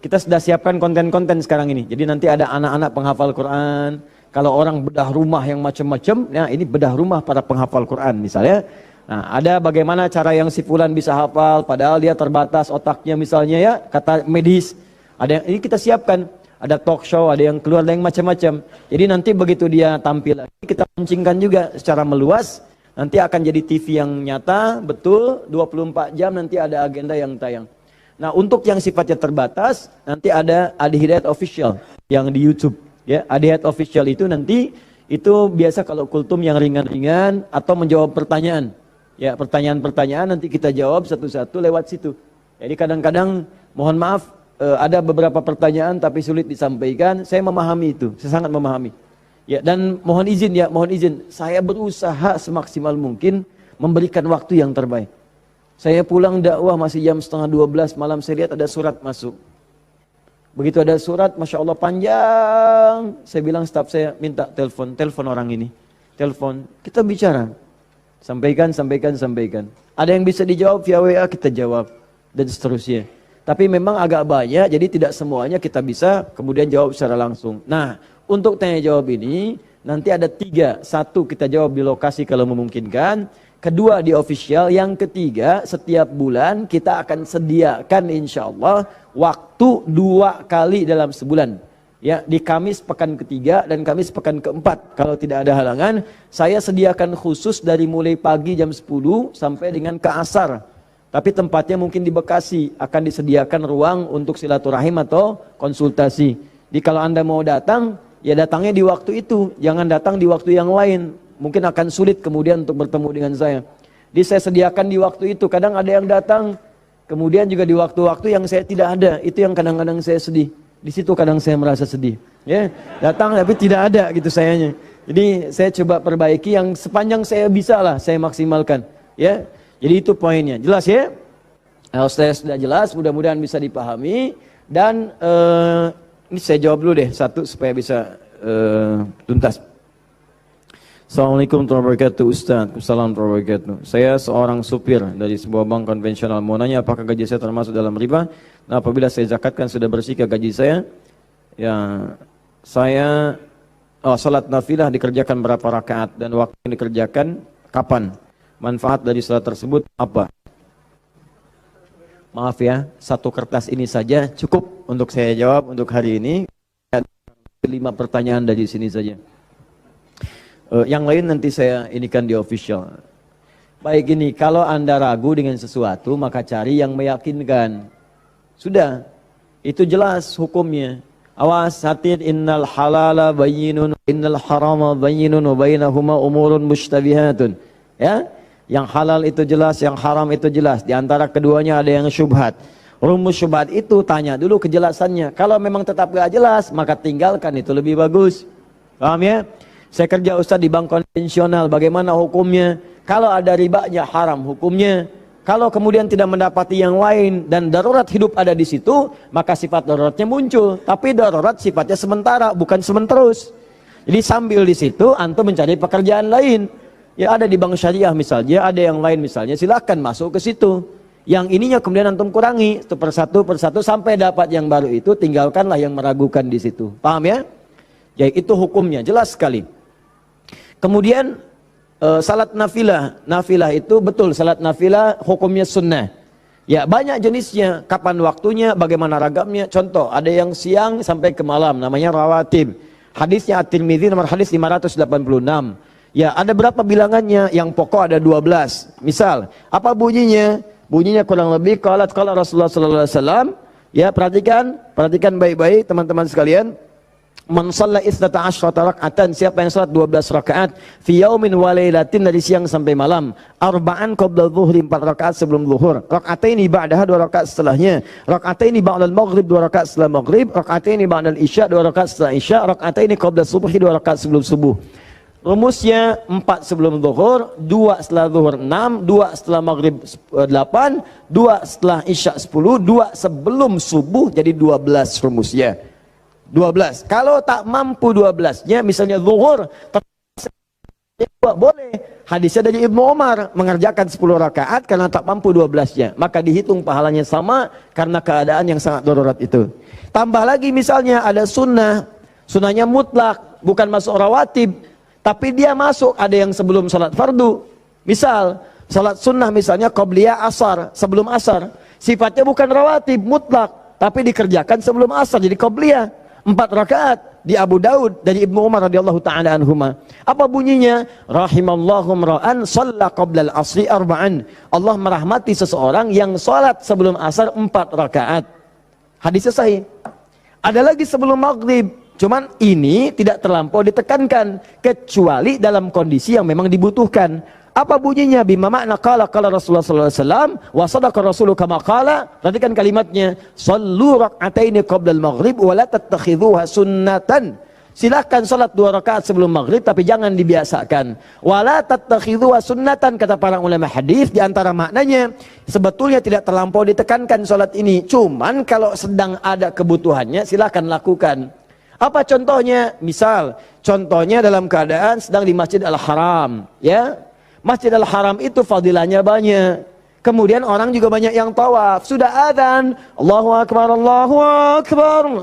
Kita sudah siapkan konten-konten sekarang ini. Jadi nanti ada anak-anak penghafal Quran. Kalau orang bedah rumah yang macam-macam, nah ini bedah rumah para penghafal Quran misalnya. Nah, ada bagaimana cara yang si fulan bisa hafal padahal dia terbatas otaknya misalnya ya, kata medis. Ada yang ini kita siapkan, ada talk show, ada yang keluar, ada yang macam-macam. Jadi nanti begitu dia tampil lagi, kita pancingkan juga secara meluas. Nanti akan jadi TV yang nyata, betul, 24 jam nanti ada agenda yang tayang. Nah, untuk yang sifatnya terbatas, nanti ada Adi Hidayat Official yang di YouTube. Ya, Adi Hidayat Official itu nanti itu biasa kalau kultum yang ringan-ringan atau menjawab pertanyaan. Ya, pertanyaan-pertanyaan nanti kita jawab satu-satu lewat situ. Jadi kadang-kadang mohon maaf, ada beberapa pertanyaan tapi sulit disampaikan. Saya memahami itu, saya sangat memahami. Ya, dan mohon izin, saya berusaha semaksimal mungkin memberikan waktu yang terbaik. Saya pulang dakwah masih jam 11:30 malam, saya lihat ada surat masuk. Begitu ada surat, Masya Allah panjang. Saya bilang staf saya, minta telepon orang ini. Telepon, kita bicara. Sampaikan. Ada yang bisa dijawab via WA, kita jawab. Dan seterusnya. Tapi memang agak banyak, jadi tidak semuanya kita bisa kemudian jawab secara langsung. Nah, untuk tanya jawab ini, nanti ada 3. 1, kita jawab di lokasi kalau memungkinkan. 2, di official. Yang 3, setiap bulan kita akan sediakan insya Allah waktu 2 kali dalam sebulan. Ya, di Kamis pekan ke-3 dan Kamis pekan ke-4. Kalau tidak ada halangan, saya sediakan khusus dari mulai pagi jam 10 sampai dengan ke asar. Tapi tempatnya mungkin di Bekasi, akan disediakan ruang untuk silaturahim atau konsultasi. Jadi kalau Anda mau datang, ya datangnya di waktu itu, jangan datang di waktu yang lain. Mungkin akan sulit kemudian untuk bertemu dengan saya. Jadi saya sediakan di waktu itu, kadang ada yang datang, kemudian juga di waktu-waktu yang saya tidak ada, itu yang kadang-kadang saya sedih. Di situ kadang saya merasa sedih. Ya, datang tapi tidak ada gitu sayanya. Jadi saya coba perbaiki yang sepanjang saya bisa lah, saya maksimalkan. Ya. Jadi itu poinnya, jelas ya? Kalau saya sudah jelas, mudah-mudahan bisa dipahami. Dan ini saya jawab dulu deh satu supaya bisa tuntas. Assalamualaikum warahmatullahi wabarakatuh Ustaz. Assalamualaikum warahmatullahi wabarakatuh. Saya seorang supir dari sebuah bank konvensional. Mau nanya apakah gaji saya termasuk dalam riba? Nah, apabila saya zakatkan sudah bersih ke gaji saya? Ya, saya salat nafilah dikerjakan berapa rakaat dan waktu yang dikerjakan kapan? Manfaat dari salat tersebut apa? Maaf ya, satu kertas ini saja cukup untuk saya jawab untuk hari ini. 5 pertanyaan dari sini saja. Yang lain nanti saya inikan di official. Baik, ini kalau Anda ragu dengan sesuatu maka cari yang meyakinkan. Sudah, itu jelas hukumnya. Awas, hati, innal halala bayyinun, innal harama bayyinun, wa bainahuma umurun mushtabihatun. Ya, yang halal itu jelas, yang haram itu jelas. Di antara keduanya ada yang syubhat. Rumus syubhat itu tanya dulu kejelasannya. Kalau memang tetap gak jelas, maka tinggalkan, itu lebih bagus. Paham ya? Saya kerja Ustaz di bank konvensional, bagaimana hukumnya? Kalau ada ribanya haram hukumnya. Kalau kemudian tidak mendapati yang lain dan darurat hidup ada di situ, maka sifat daruratnya muncul. Tapi darurat sifatnya sementara, bukan sementerus. Jadi sambil di situ antum mencari pekerjaan lain. Ya, ada di bank syariah misalnya, ada yang lain misalnya, silakan masuk ke situ. Yang ininya kemudian antum kurangi itu persatu sampai dapat yang baru itu, tinggalkanlah yang meragukan di situ. Paham ya? Ya, itu hukumnya jelas sekali. Kemudian salat nafilah. Nafilah itu betul, salat nafilah hukumnya sunnah. Ya, banyak jenisnya, kapan waktunya, bagaimana ragamnya. Contoh, ada yang siang sampai ke malam, namanya rawatib. Hadisnya At-Tirmidzi nomor hadis 586. Ya, ada berapa bilangannya? Yang pokok ada 12. Misal, apa bunyinya? Bunyinya kurang lebih qala Rasulullah sallallahu alaihi wasallam. Ya, perhatikan baik-baik teman-teman sekalian. Man shalla 12 raka'atan, siapa yang salat 12 rakaat fi yaumin wa lailatin, dari siang sampai malam. Arba'an qabla dzuhri, 4 rakaat sebelum zuhur. Raka'ataini ba'daha, 2 rakaat setelahnya. Raka'ataini ba'dal maghrib, 2 rakaat setelah maghrib. Raka'ataini ba'dal isya, 2 rakaat setelah isya. Raka'ataini qabla subhi, 2 rakaat sebelum subuh. Rumusnya 4 sebelum zuhur, 2 setelah zuhur 6, 2 setelah maghrib 8, 2 setelah isya 10, 2 sebelum subuh, jadi 12 rumusnya. 12. Kalau tak mampu 12-nya, misalnya zuhur, boleh. Hadisnya dari Ibnu Umar, mengerjakan 10 rakaat karena tak mampu 12-nya. Maka dihitung pahalanya sama karena keadaan yang sangat darurat itu. Tambah lagi misalnya ada sunnah. Sunnahnya mutlak, bukan masuk rawatib. Tapi dia masuk, ada yang sebelum salat fardu. Misal, salat sunnah misalnya qobliyah asar, sebelum asar. Sifatnya bukan rawatib, mutlak. Tapi dikerjakan sebelum asar, jadi qobliyah. 4 rakaat di Abu Daud dari Ibnu Umar radhiyallahu taala anhuma. Apa bunyinya? Rahimallahu imra'an shalla qabla al-'asri arba'an. Allah merahmati seseorang yang salat sebelum asar 4 rakaat. Hadisnya sahih. Ada lagi sebelum maghrib. Cuman ini tidak terlampau ditekankan kecuali dalam kondisi yang memang dibutuhkan. Apa bunyinya? Bima makna qala Rasulullah sallallahu alaihi wasallam wa sadaqa rasulu kama qala. Perhatikan kalimatnya, shallu rak'ataini qabla al-maghrib wa la tattakhidhuha sunnatan. Silakan salat 2 rakaat sebelum maghrib tapi jangan dibiasakan. Wa la tattakhidhuha sunnatan, kata para ulama hadis, di antara maknanya sebetulnya tidak terlampau ditekankan salat ini. Cuman kalau sedang ada kebutuhannya silakan lakukan. Apa contohnya? Misal, contohnya dalam keadaan sedang di Masjid Al-Haram, ya. Masjid Al-Haram itu fadilahnya banyak. Kemudian orang juga banyak yang tawaf. Sudah adzan, Allahu Akbar,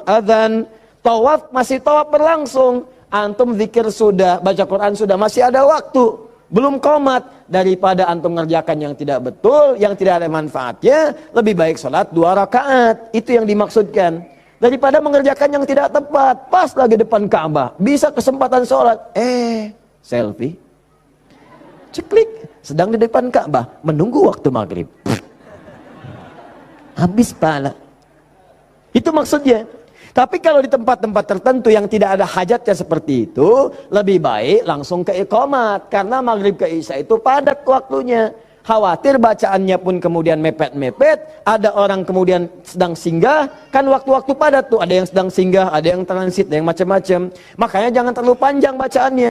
adzan. Tawaf, masih tawaf berlangsung. Antum zikir sudah, baca Quran sudah, masih ada waktu. Belum qomat. Daripada antum mengerjakan yang tidak betul, yang tidak ada manfaatnya, lebih baik sholat 2 rakaat. Itu yang dimaksudkan. Daripada mengerjakan yang tidak tepat, pas lagi depan Ka'bah, bisa kesempatan sholat, selfie. Ceklik, sedang di depan Ka'bah, menunggu waktu maghrib. Habis pahala. Itu maksudnya. Tapi kalau di tempat-tempat tertentu yang tidak ada hajatnya seperti itu, lebih baik langsung ke iqamat. Karena maghrib ke isya itu padat waktunya. Khawatir bacaannya pun kemudian mepet-mepet, ada orang kemudian sedang singgah, kan waktu-waktu padat tuh, ada yang sedang singgah, ada yang transit, ada yang macam-macam. Makanya jangan terlalu panjang bacaannya.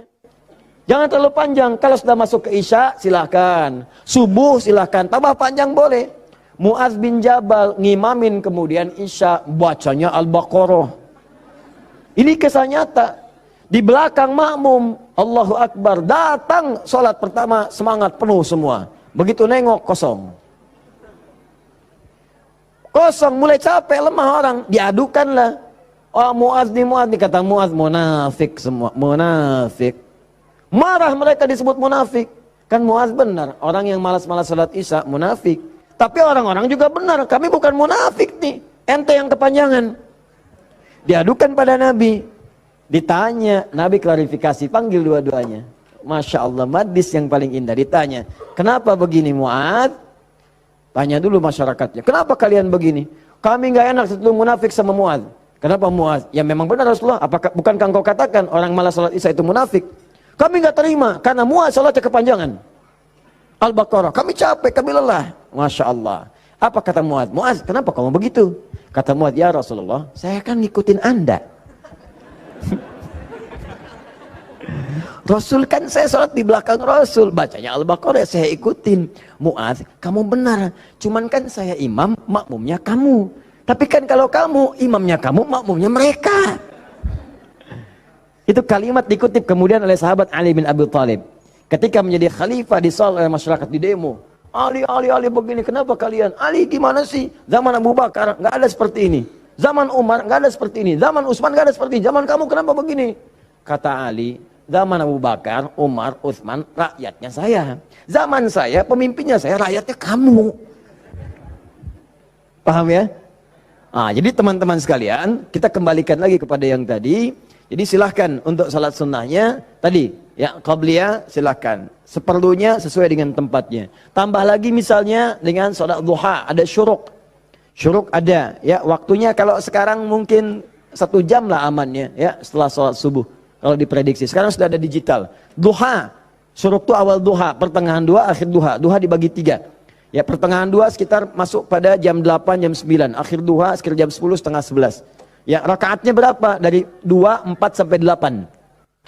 Jangan terlalu panjang. Kalau sudah masuk ke isya, silahkan. Subuh silahkan, tambah panjang boleh. Mu'adz bin Jabal ngimamin kemudian isya, bacanya Al-Baqarah. Ini kisah nyata. Di belakang makmum, Allahu Akbar, datang sholat pertama, semangat penuh semua. Begitu nengok, kosong. Kosong, mulai capek, lemah orang, diadukanlah. Oh Muaz nih, kata Muaz, munafik semua, munafik. Marah mereka disebut munafik. Kan Muaz benar, orang yang malas-malas sholat isya, munafik. Tapi orang-orang juga benar, kami bukan munafik nih, ente yang kepanjangan. Diadukan pada Nabi. Ditanya, Nabi klarifikasi, panggil dua-duanya. Masya Allah, madis yang paling indah. Ditanya, kenapa begini Muaz? Tanya dulu masyarakatnya, kenapa kalian begini? Kami nggak enak setelah munafik sama Muaz. Kenapa Muaz? Ya memang benar Rasulullah, apakah bukankah engkau katakan orang malas salat isya itu munafik? Kami nggak terima, karena Muaz salatnya kepanjangan. Al-Baqarah, kami capek, kami lelah. Masya Allah. Apa kata Muaz? Muaz, kenapa kamu begitu? Kata Muaz, ya Rasulullah, saya kan ngikutin Anda. Rasul kan saya sholat di belakang Rasul, bacanya Al-Baqarah saya ikutin. Muaz, kamu benar, cuman kan saya imam, makmumnya kamu. Tapi kan kalau kamu, imamnya kamu, makmumnya mereka. Itu kalimat dikutip kemudian oleh sahabat Ali bin Abi Thalib. Ketika menjadi khalifah disoal oleh masyarakat di demo. Ali begini, kenapa kalian? Ali gimana sih? Zaman Abu Bakar nggak ada seperti ini. Zaman Umar nggak ada seperti ini. Zaman Utsman nggak ada seperti ini. Zaman kamu kenapa begini? Kata Ali, zaman Abu Bakar, Umar, Utsman, rakyatnya saya. Zaman saya, pemimpinnya saya, rakyatnya kamu. Paham ya? Nah, jadi teman-teman sekalian, kita kembalikan lagi kepada yang tadi. Jadi silahkan untuk salat sunnahnya tadi, ya qabliyah silahkan. Seperlunya sesuai dengan tempatnya. Tambah lagi misalnya dengan salat duha, ada syuruk. Syuruk ada, ya waktunya kalau sekarang mungkin 1 jam lah amannya, ya setelah salat subuh. Kalau diprediksi, sekarang sudah ada digital. Duha, syuruk itu awal duha, pertengahan duha, akhir duha. Duha dibagi 3. Ya pertengahan duha sekitar masuk pada jam 8, jam 9. Akhir duha sekitar jam 10, setengah 11. Ya rakaatnya berapa? Dari 2, 4 sampai 8.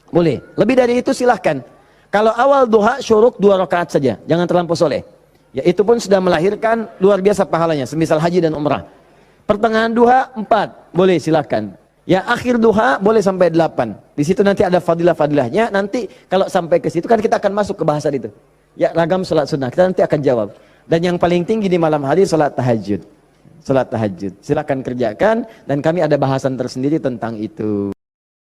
Boleh. Lebih dari itu silahkan. Kalau awal duha syuruk 2 rakaat saja. Jangan terlampau soleh. Ya itu pun sudah melahirkan luar biasa pahalanya. Semisal haji dan umrah. Pertengahan duha 4. Boleh silahkan. Ya akhir duha boleh sampai 8. Di situ nanti ada fadilah-fadilahnya. Nanti kalau sampai ke situ kan kita akan masuk ke bahasan itu. Ya ragam salat sunnah. Kita nanti akan jawab. Dan yang paling tinggi di malam hari salat tahajud. Salat tahajud. Silakan kerjakan dan kami ada bahasan tersendiri tentang itu.